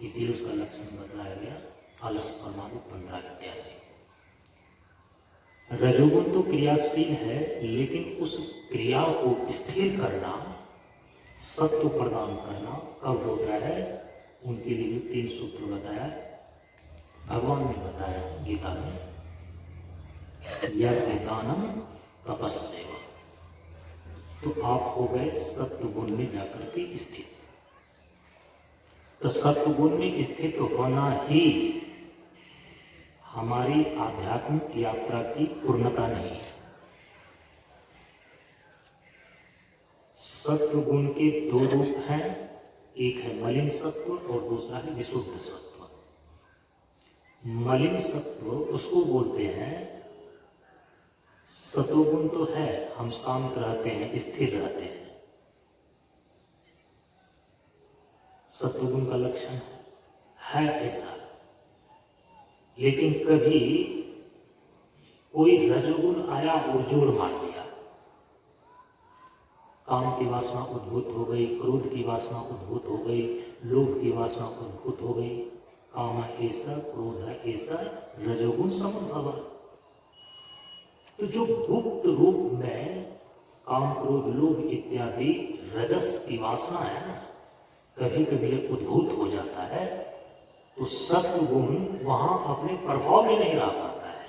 इसीलिए उसका लक्षण बताया गया आलस, परमाणु, 15 इत्यादि। रजोगुण तो क्रियाशील है, लेकिन उस क्रिया को स्थिर करना, सत्व प्रदान करना कब होता है? उनके लिए 3 सूत्र बताया भगवान ने बताया गीता में, यज्ञ, दानम, तपस्सेवा। तो आप हो गए सत्वगुण में जाकर के स्थित। तो सत्वगुण में स्थित होना ही हमारी आध्यात्मिक यात्रा की पूर्णता नहीं है। सत्वगुण के 2 रूप हैं, एक है मलिन सत्व और दूसरा है विशुद्ध सत्व। मलिन सत्व उसको बोलते हैं, सतोगुण तो है, हम शांत रहते हैं, स्थिर रहते हैं, सत्वगुण का लक्षण है ऐसा। लेकिन कभी कोई रजोगुण आया और जोर मार दिया, काम की वासना उद्भूत हो गई, क्रोध की वासना उद्भूत हो गई, लोभ की वासना उद्भूत हो गई, काम ऐसा, क्रोध ऐसा, रजोगुण समुद्भव। तो जो गुप्त रूप में काम, क्रोध, लोभ इत्यादि रजस की वासना है ना, कभी कभी उद्भूत हो जाता है, तो सत्वगुण वहां अपने प्रभाव में नहीं रह पाता है।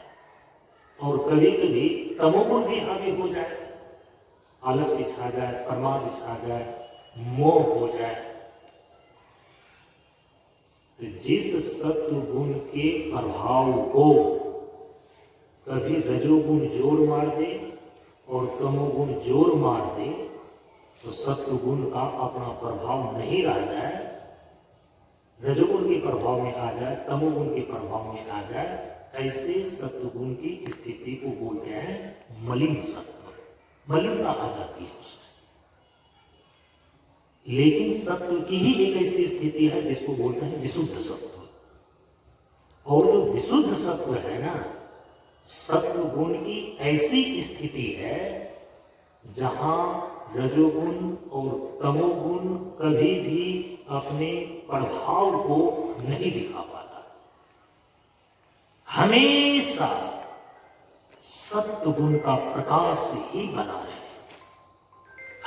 और कभी कभी तमोगुण भी आगे हो जाए, आलस्य छा जाए, प्रमाद छा जाए, मोह हो जाए। तो जिस सत्वगुण के प्रभाव को कभी रजोगुण जोर मार दे और तमोगुण जोर मार दे, तो सत्वगुण का अपना प्रभाव नहीं रह जाए, रजोगुण के प्रभाव में आ जाए, तमोगुण के प्रभाव में आ जाए, ऐसे सत्वगुण की स्थिति को बोलते हैं मलिन सत्व। मलिनता आ जाती है उसमें। लेकिन सत्व की ही एक ऐसी स्थिति है जिसको बोलते हैं विशुद्ध सत्व। और जो विशुद्ध सत्व है ना, सत्व गुण की ऐसी स्थिति है जहां रजोगुण और तमोगुण कभी भी अपने प्रभाव को नहीं दिखा पाता। हमेशा सत्व गुण का प्रकाश ही बना रहे,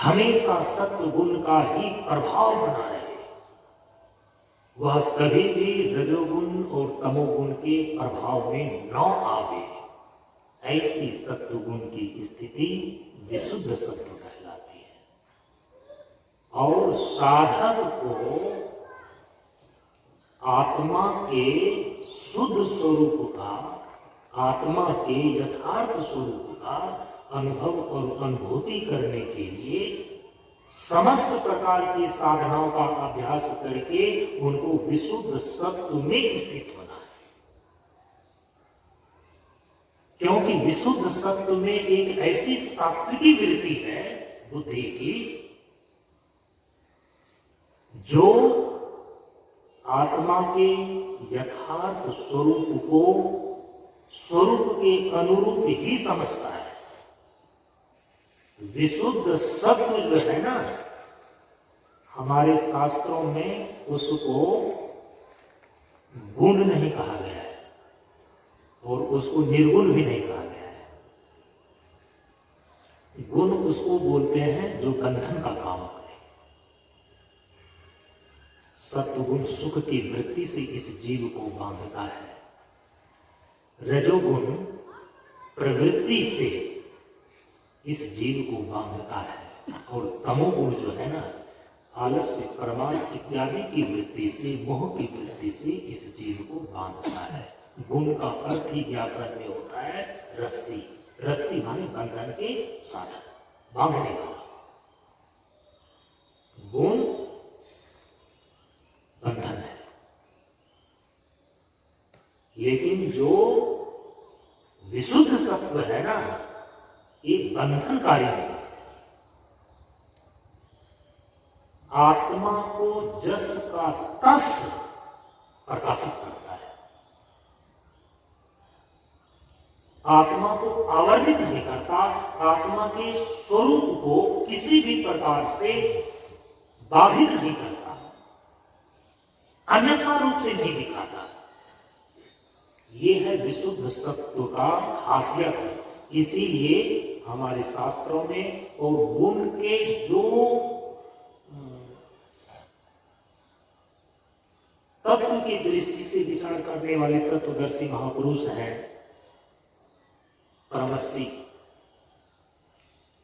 हमेशा सत्व गुण का ही प्रभाव बना रहे, वह कभी भी रजोगुण और तमोगुण के प्रभाव में न आवे। ऐसी सत्वगुण की स्थिति विशुद्ध सत्व कहलाती है। और साधक को आत्मा के शुद्ध स्वरूप का, आत्मा के यथार्थ स्वरूप का अनुभव और अनुभूति करने के लिए समस्त प्रकार की साधनाओं का अभ्यास करके उनको विशुद्ध सत्व में स्थित होना है। क्योंकि विशुद्ध सत्व में एक ऐसी सात्विकी वृत्ति है बुद्धि की, जो आत्मा के यथार्थ स्वरूप को स्वरूप के अनुरूप ही समझता है। विशुद्ध सत्व जो है ना, हमारे शास्त्रों में उसको गुण नहीं कहा गया है और उसको निर्गुण भी नहीं कहा गया है। गुण उसको बोलते हैं जो बंधन का काम करे। सत्वगुण सुख की वृत्ति से इस जीव को बांधता है। रजोगुण प्रवृत्ति से इस जीव को बांधता है, और तमोगुण जो है ना, आलस्य, प्रमाद इत्यादि की वृत्ति से, मोह की वृत्ति से इस जीव को बांधता है। गुण का अर्थ ही व्याकरण में होता है रस्सी। रस्सी माने बंधन के साधन, बांधने वाला। गुण बंधन है, लेकिन जो विशुद्ध सत्व है ना, ये बंधनकारी नहीं है। आत्मा को जस का तस प्रकाशित करता है, आत्मा को आवर्जित नहीं करता, आत्मा के स्वरूप को किसी भी प्रकार से बाधित नहीं करता, अन्यथा रूप से नहीं दिखाता। ये है विशुद्ध सत्व का खासियत। इसीलिए हमारे शास्त्रों में और गुण के जो तत्व की दृष्टि से विचार करने वाले तत्वदर्शी महापुरुष हैं, परमश्री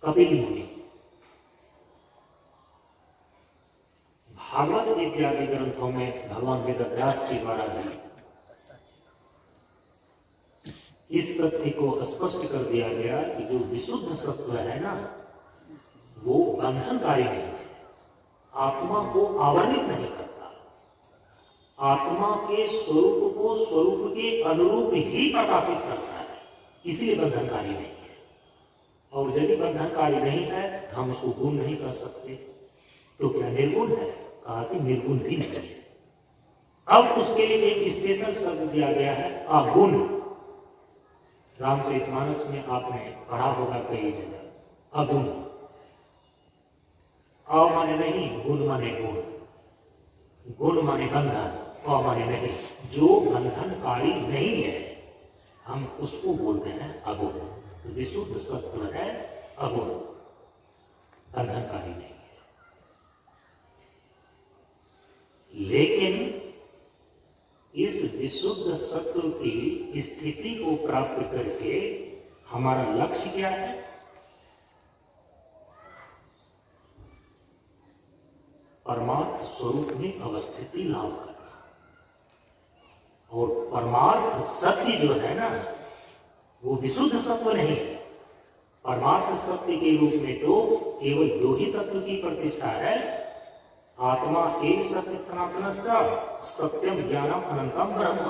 कपिल मुनि, भागवत इत्यादि ग्रंथों में भगवान वेदव्यास के द्वारा भी इस तथ्य को स्पष्ट कर दिया गया कि जो विशुद्ध सत्व है ना, वो बंधनकारी नहीं है, आत्मा को आवरणित नहीं करता, आत्मा के स्वरूप को स्वरूप के अनुरूप ही प्रकाशित करता है, इसलिए बंधनकारी नहीं है। और यदि बंधनकारी नहीं है, हम उसको गुण नहीं कर सकते, तो क्या निर्गुण है? कहा कि निर्गुण भी नहीं है। अब उसके लिए एक स्पेशल शब्द दिया गया है, अगुण। रामचरितमानस में आपने पढ़ा होगा कई जगह, अगुण। अ माने नहीं, गुण माने गुण, गुण माने बंधन, अ माने नहीं, जो बंधनकारी नहीं है, हम उसको बोलते हैं अगुण। तो विशुद्ध सत्व है अगुण, बंधनकारी नहीं है। लेकिन इस विशुद्ध सत्व की स्थिति को प्राप्त करके हमारा लक्ष्य क्या है? परमार्थ स्वरूप में अवस्थिति लाभ करना। और परमार्थ सत्य जो है ना, वो विशुद्ध सत्व नहीं है। परमार्थ सत्य के रूप में तो केवल दो ही तत्व की प्रतिष्ठा है, आत्मा एक सत्य सनातनश्च सत्यम ज्ञानम अनंतम ब्रह्म।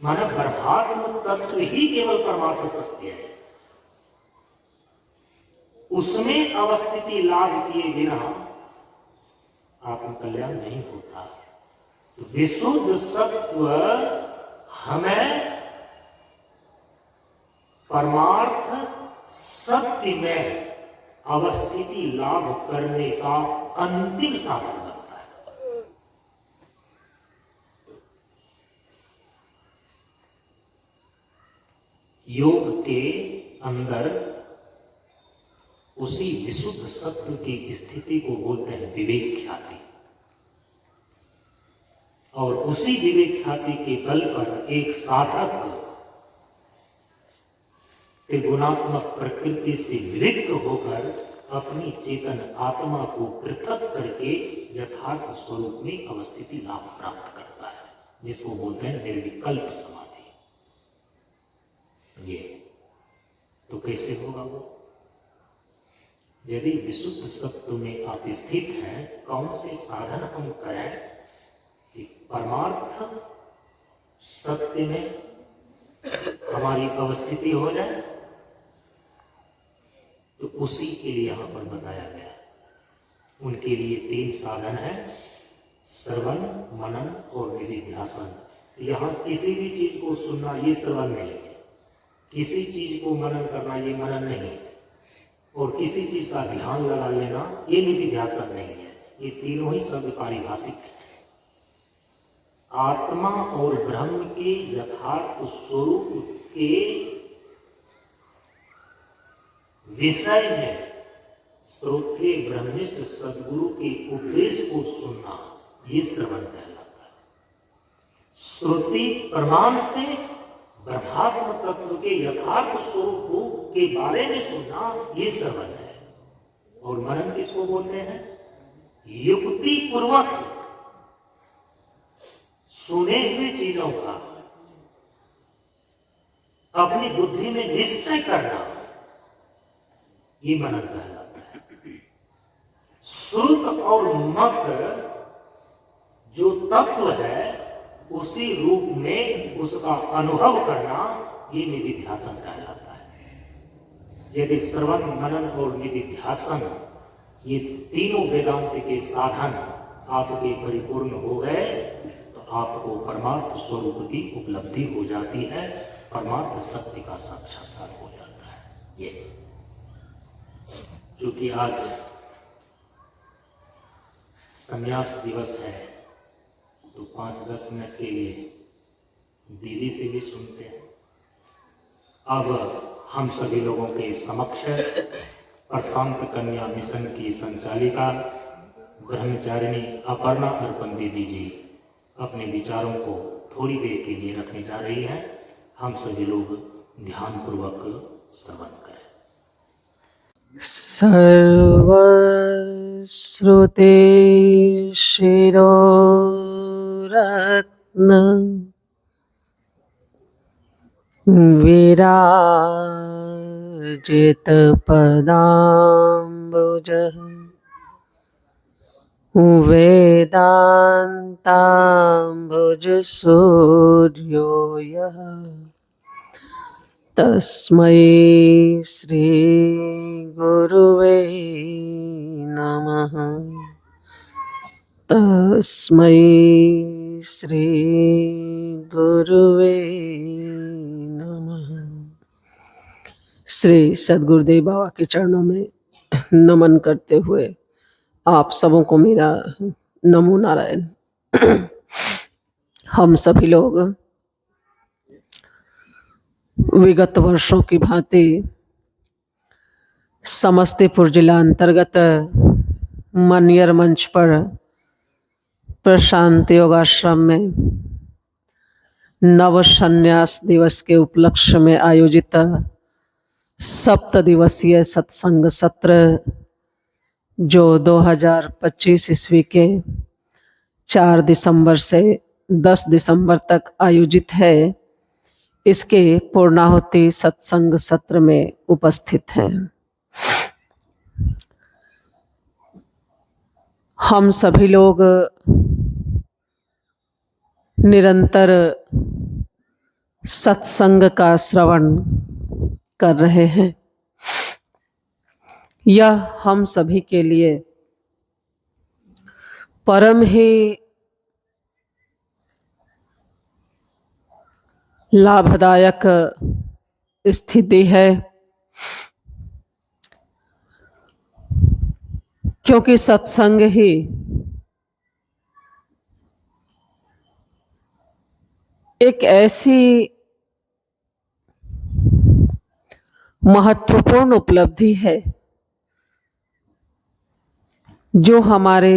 माना ब्रह्मात्म तत्व ही केवल परमात्म सत्य है, उसमें अवस्थिति लाभ किए बिना आत्म कल्याण नहीं होता। तो विशुद्ध सत्व हमें परमार्थ सत्य में अवस्थिति लाभ करने का अंतिम साधन बनता है। योग के अंदर उसी विशुद्ध सत्व की स्थिति को बोलते हैं विवेक ख्याति, और उसी विवेक ख्याति के बल पर एक साधक त्रिगुणात्मक प्रकृति से विलिप्त होकर अपनी चेतन आत्मा को पृथक करके यथार्थ स्वरूप में अवस्थिति लाभ प्राप्त करता है, जिसको बोलते हैं निर्विकल्प समाधि। ये तो कैसे होगा वो? यदि विशुद्ध सत्व में आप स्थित हैं, कौन से साधन हम करें कि परमार्थ सत्य में हमारी अवस्थिति हो जाए? तो उसी के लिए यहां पर बताया गया। उनके लिए 3 साधन है, श्रवण, मनन और निधिध्यासन। यहां किसी भी चीज को सुनना ये श्रवण नहीं है, किसी चीज को मनन करना ये मनन नहीं है, और किसी चीज का ध्यान लगा लेना ये निधिध्यासन नहीं है। ये तीनों ही शब्द पारिभाषिक है। आत्मा और ब्रह्म के यथार्थ स्वरूप के विषय में श्रोत्रिय ब्रह्मनिष्ठ सदगुरु के उपदेश को सुनना, ये श्रवण कहलाता है। श्रुति प्रमाण से ब्रह्मात्म तत्व के यथार्थ स्वरूप के बारे में सुनना ये श्रवण है। और मनन किसको बोलते हैं? युक्ति पूर्वक सुने हुए चीजों का अपनी बुद्धि में निश्चय करना, ये मनन कहलाता है। श्रुत और मत जो तत्व है उसी रूप में उसका अनुभव करना, ये निधिध्यासन कहलाता है। यदि श्रवण, मनन और निधिध्यासन ये तीनों वेदांत के साधन आपके परिपूर्ण हो गए तो आपको परमार्थ स्वरूप की उपलब्धि हो जाती है, परमार्थ सत्य का साक्षात्कार हो जाता है। ये क्योंकि आज संन्यास दिवस है तो 5-10 मिनट के लिए दीदी से भी सुनते हैं। अब हम सभी लोगों के समक्ष प्रशांत कन्या मिशन की संचालिका ब्रह्मचारिणी अपर्णा अर्पण दीदी जी अपने विचारों को थोड़ी देर के लिए रखने जा रही हैं। हम सभी लोग ध्यान पूर्वक श्रवण करें। सर्वश्रुते शिरोरत्न विराजित पदाम्बुजः वेदान्ताम्बुज सूर्यो यः तस्मै श्री गुरुवे नमः। तस्मै श्री गुरुवे नमः। श्री सद्गुरुदेव बाबा के चरणों में नमन करते हुए आप सबों को मेरा नमो नारायण। हम सभी लोग विगत वर्षों की भांति समस्तीपुर जिला अंतर्गत मनियर मंच पर प्रशांत योगाश्रम में नव संन्यास दिवस के उपलक्ष्य में आयोजित 7 दिवसीय सत्संग सत्र जो 2025 ईस्वी के 4 दिसंबर से 10 दिसंबर तक आयोजित है, इसके पूर्णाहुति सत्संग सत्र में उपस्थित हैं। हम सभी लोग निरंतर सत्संग का श्रवण कर रहे हैं। यह हम सभी के लिए परम ही लाभदायक स्थिति है, क्योंकि सत्संग ही एक ऐसी महत्वपूर्ण उपलब्धि है जो हमारे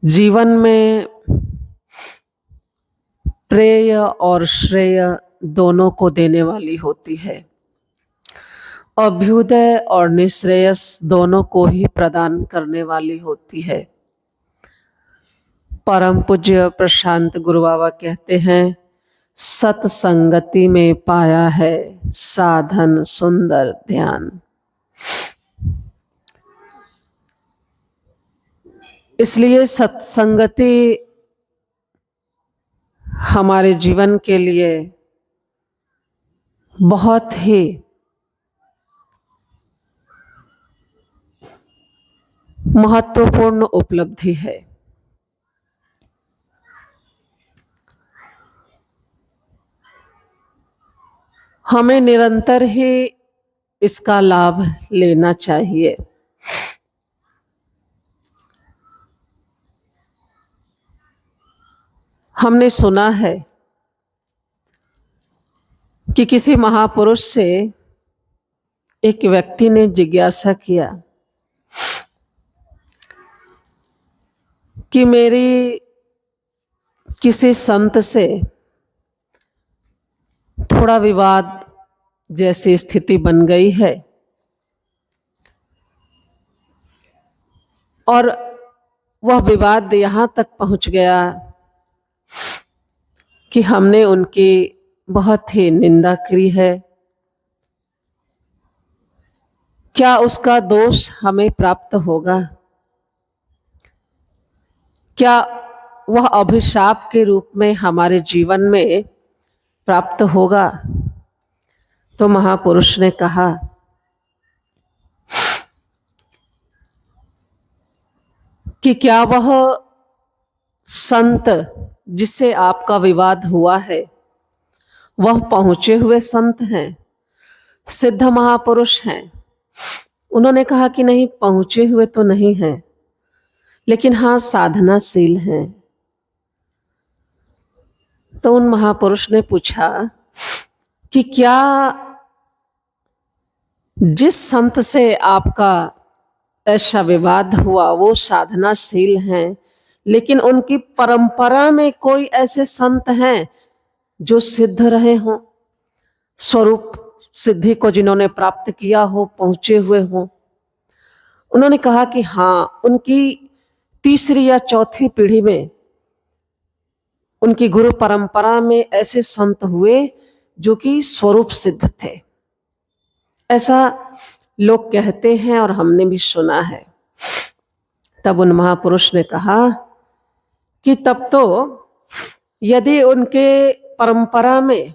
जीवन में प्रेय और श्रेय दोनों को देने वाली होती है। अभ्युदय और निश्रेयस दोनों को ही प्रदान करने वाली होती है। परम पूज्य प्रशांत गुरु बाबा कहते हैं, सत्संगति में पाया है साधन सुंदर ध्यान। इसलिए सत्संगति हमारे जीवन के लिए बहुत ही महत्वपूर्ण उपलब्धि है। हमें निरंतर ही इसका लाभ लेना चाहिए। हमने सुना है कि किसी महापुरुष से एक व्यक्ति ने जिज्ञासा किया कि मेरी किसी संत से थोड़ा विवाद जैसी स्थिति बन गई है और वह विवाद यहाँ तक पहुँच गया कि हमने उनकी बहुत ही निंदा की है। क्या उसका दोष हमें प्राप्त होगा? क्या वह अभिशाप के रूप में हमारे जीवन में प्राप्त होगा? तो महापुरुष ने कहा कि क्या वह संत जिससे आपका विवाद हुआ है वह पहुंचे हुए संत हैं, सिद्ध महापुरुष हैं? उन्होंने कहा कि नहीं, पहुंचे हुए तो नहीं हैं, लेकिन हाँ साधनाशील हैं। तो उन महापुरुष ने पूछा कि क्या जिस संत से आपका ऐसा विवाद हुआ वो साधनाशील हैं, लेकिन उनकी परंपरा में कोई ऐसे संत हैं जो सिद्ध रहे हों, स्वरूप सिद्धि को जिन्होंने प्राप्त किया हो, पहुंचे हुए हों? उन्होंने कहा कि हाँ, उनकी तीसरी या चौथी पीढ़ी में उनकी गुरु परंपरा में ऐसे संत हुए जो कि स्वरूप सिद्ध थे। ऐसा लोग कहते हैं और हमने भी सुना है। तब उन महापुरुष ने कहा कि तब तो यदि उनके परंपरा में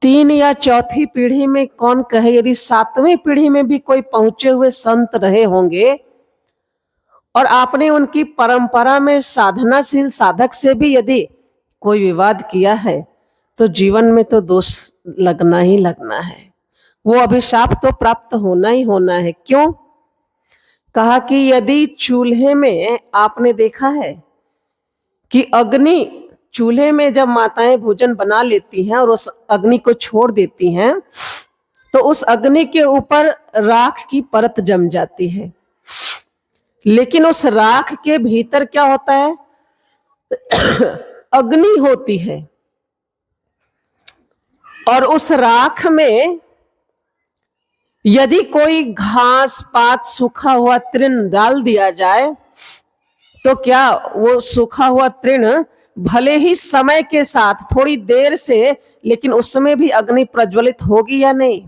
तीन या चौथी पीढ़ी में कौन कहे, यदि सातवीं पीढ़ी में भी कोई पहुंचे हुए संत रहे होंगे और आपने उनकी परंपरा में साधनाशील साधक से भी यदि कोई विवाद किया है तो जीवन में तो दोष लगना ही लगना है, वो अभिशाप तो प्राप्त होना ही होना है। क्यों? कहा कि यदि चूल्हे में आपने देखा है कि अग्नि, चूल्हे में जब माताएं भोजन बना लेती हैं और उस अग्नि को छोड़ देती हैं तो उस अग्नि के ऊपर राख की परत जम जाती है, लेकिन उस राख के भीतर क्या होता है? अग्नि होती है। और उस राख में यदि कोई घास पात सूखा हुआ तृण डाल दिया जाए तो क्या वो सूखा हुआ तृण भले ही समय के साथ थोड़ी देर से, लेकिन उस समय भी अग्नि प्रज्वलित होगी या नहीं?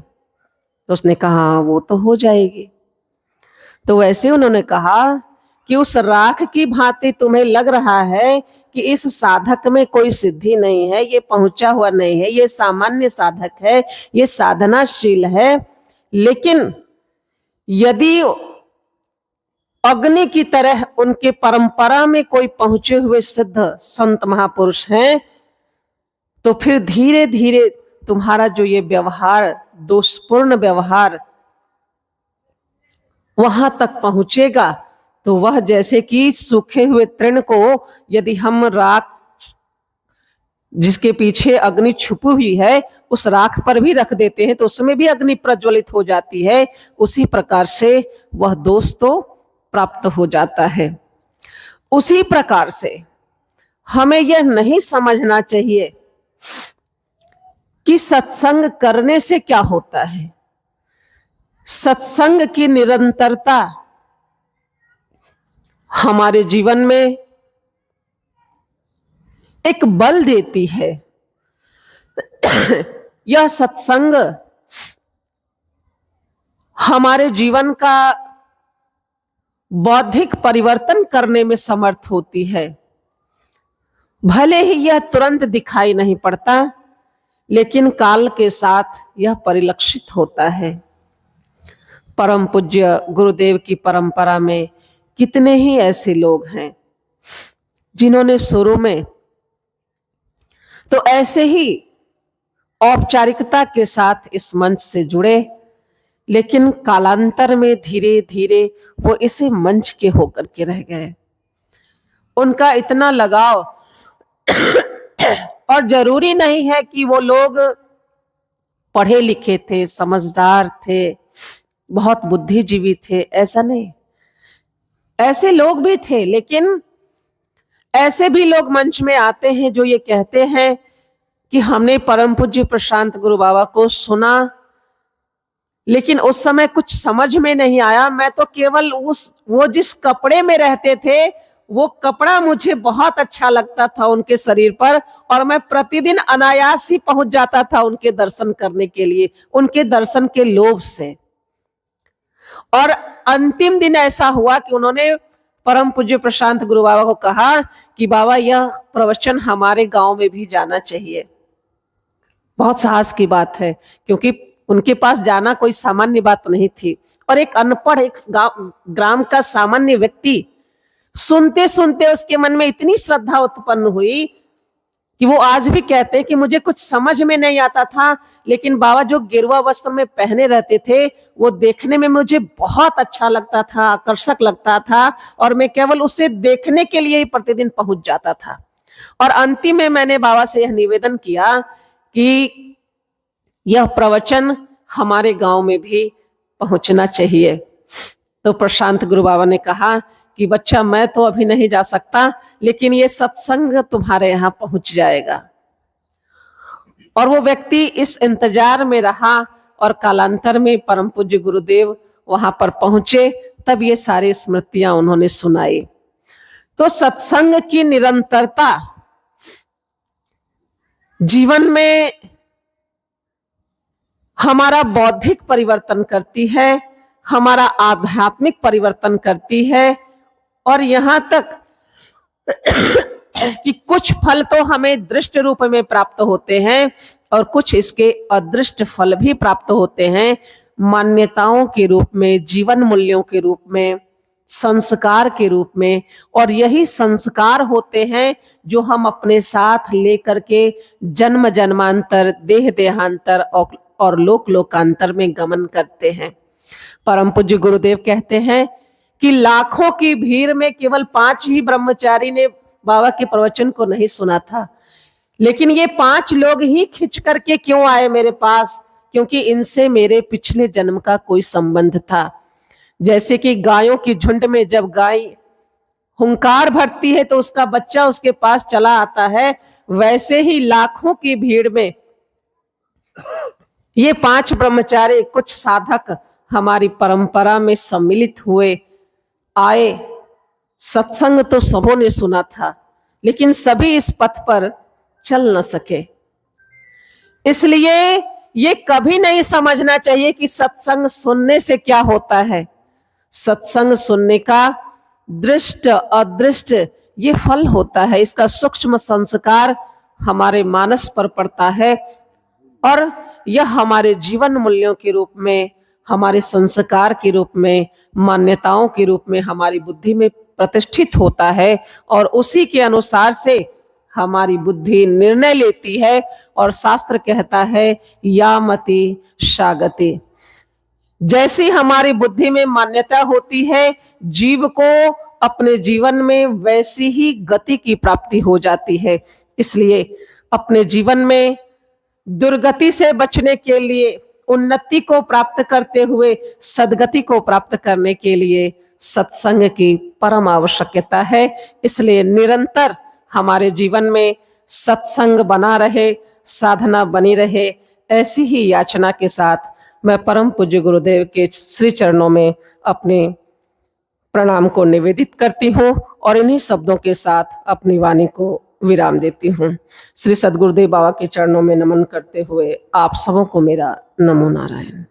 तो उसने कहा वो तो हो जाएगी। तो वैसे उन्होंने कहा कि उस राख की भांति तुम्हें लग रहा है कि इस साधक में कोई सिद्धि नहीं है, ये पहुंचा हुआ नहीं है, ये सामान्य साधक है, ये साधनाशील है, लेकिन यदि अग्नि की तरह उनके परंपरा में कोई पहुंचे हुए सिद्ध संत महापुरुष हैं तो फिर धीरे धीरे तुम्हारा जो ये व्यवहार, दोषपूर्ण व्यवहार वहां तक पहुंचेगा। तो वह जैसे कि सूखे हुए तृण को यदि हम राख जिसके पीछे अग्नि छुपी हुई है उस राख पर भी रख देते हैं तो उसमें भी अग्नि प्रज्वलित हो जाती है, उसी प्रकार से वह दोष तो प्राप्त हो जाता है। उसी प्रकार से हमें यह नहीं समझना चाहिए कि सत्संग करने से क्या होता है। सत्संग की निरंतरता हमारे जीवन में एक बल देती है। यह सत्संग हमारे जीवन का बौद्धिक परिवर्तन करने में समर्थ होती है। भले ही यह तुरंत दिखाई नहीं पड़ता, लेकिन काल के साथ यह परिलक्षित होता है। परम पूज्य गुरुदेव की परंपरा में कितने ही ऐसे लोग हैं जिन्होंने शुरू में तो ऐसे ही औपचारिकता के साथ इस मंच से जुड़े, लेकिन कालांतर में धीरे धीरे वो इसे मंच के होकर के रह गए। उनका इतना लगाव और जरूरी नहीं है कि वो लोग पढ़े लिखे थे, समझदार थे, बहुत बुद्धिजीवी थे, ऐसा नहीं। ऐसे लोग भी थे, लेकिन ऐसे भी लोग मंच में आते हैं जो ये कहते हैं कि हमने परम पूज्य प्रशांत गुरु बाबा को सुना, लेकिन उस समय कुछ समझ में नहीं आया। मैं तो केवल वो जिस कपड़े में रहते थे वो कपड़ा मुझे बहुत अच्छा लगता था उनके शरीर पर, और मैं प्रतिदिन अनायास ही पहुंच जाता था उनके दर्शन करने के लिए, उनके दर्शन के लोभ से। और अंतिम दिन ऐसा हुआ कि उन्होंने परम पूज्य प्रशांत गुरु बाबा को कहा कि बाबा यह प्रवचन हमारे गांव में भी जाना चाहिए। बहुत साहस की बात है, क्योंकि उनके पास जाना कोई सामान्य बात नहीं थी। और एक अनपढ़, एक ग्राम का सामान्य व्यक्ति सुनते सुनते उसके मन में इतनी श्रद्धा उत्पन्न हुई कि वो आज भी कहते हैं कि मुझे कुछ समझ में नहीं आता था, लेकिन बाबा जो गेरुआ वस्त्र में पहने रहते थे वो देखने में मुझे बहुत अच्छा लगता था, आकर्षक लगता था, और मैं केवल उसे देखने के लिए ही प्रतिदिन पहुंच जाता था। और अंतिम में मैंने बाबा से यह निवेदन किया कि यह प्रवचन हमारे गांव में भी पहुंचना चाहिए। तो प्रशांत गुरु बाबा ने कहा कि बच्चा मैं तो अभी नहीं जा सकता, लेकिन ये सत्संग तुम्हारे यहाँ पहुंच जाएगा। और वो व्यक्ति इस इंतजार में रहा, और कालांतर में परम पूज्य गुरुदेव वहां पर पहुंचे, तब ये सारी स्मृतियां उन्होंने सुनाई। तो सत्संग की निरंतरता जीवन में हमारा बौद्धिक परिवर्तन करती है, हमारा आध्यात्मिक परिवर्तन करती है, और यहां तक कि कुछ फल तो हमें दृष्ट रूप में प्राप्त होते हैं और कुछ इसके अदृष्ट फल भी प्राप्त होते हैं, मान्यताओं के रूप में, जीवन मूल्यों के रूप में, संस्कार के रूप में। और यही संस्कार होते हैं जो हम अपने साथ लेकर के जन्म जन्मांतर, देह देहांतर और लोक लोकांतर में गमन करते हैं। परम पूज्य गुरुदेव कहते हैं कि लाखों की भीड़ में केवल 5 ही ब्रह्मचारी ने बाबा के प्रवचन को नहीं सुना था, लेकिन ये 5 लोग ही खिंच करके क्यों आए मेरे पास? क्योंकि इनसे मेरे पिछले जन्म का कोई संबंध था। जैसे कि गायों की झुंड में जब गाय हुंकार भरती है तो उसका बच्चा उसके पास चला आता है, वैसे ही लाखों की भीड़ में ये 5 ब्रह्मचारी, कुछ साधक हमारी परंपरा में सम्मिलित हुए, आए। सत्संग तो सबों ने सुना था, लेकिन सभी इस पथ पर चल न सके। इसलिए ये कभी नहीं समझना चाहिए कि सत्संग सुनने से क्या होता है। सत्संग सुनने का दृष्ट अदृष्ट ये फल होता है, इसका सूक्ष्म संस्कार हमारे मानस पर पड़ता है, और यह हमारे जीवन मूल्यों के रूप में, हमारे संस्कार के रूप में, मान्यताओं के रूप में हमारी बुद्धि में प्रतिष्ठित होता है, और उसी के अनुसार से हमारी बुद्धि निर्णय लेती है। और शास्त्र कहता है यामति शागति। जैसी हमारी बुद्धि में मान्यता होती है, जीव को अपने जीवन में वैसी ही गति की प्राप्ति हो जाती है। इसलिए अपने जीवन में दुर्गति से बचने के लिए, उन्नति को प्राप्त करते हुए सद्गति को प्राप्त करने के लिए सत्संग की परम आवश्यकता है। इसलिए निरंतर हमारे जीवन में सत्संग बना रहे, साधना बनी रहे, ऐसी ही याचना के साथ मैं परम पूज्य गुरुदेव के श्री चरणों में अपने प्रणाम को निवेदित करती हूँ, और इन्हीं शब्दों के साथ अपनी वाणी को विराम देती हूँ। श्री सद्गुरुदेव बाबा के चरणों में नमन करते हुए आप सबों को मेरा नमो नारायण।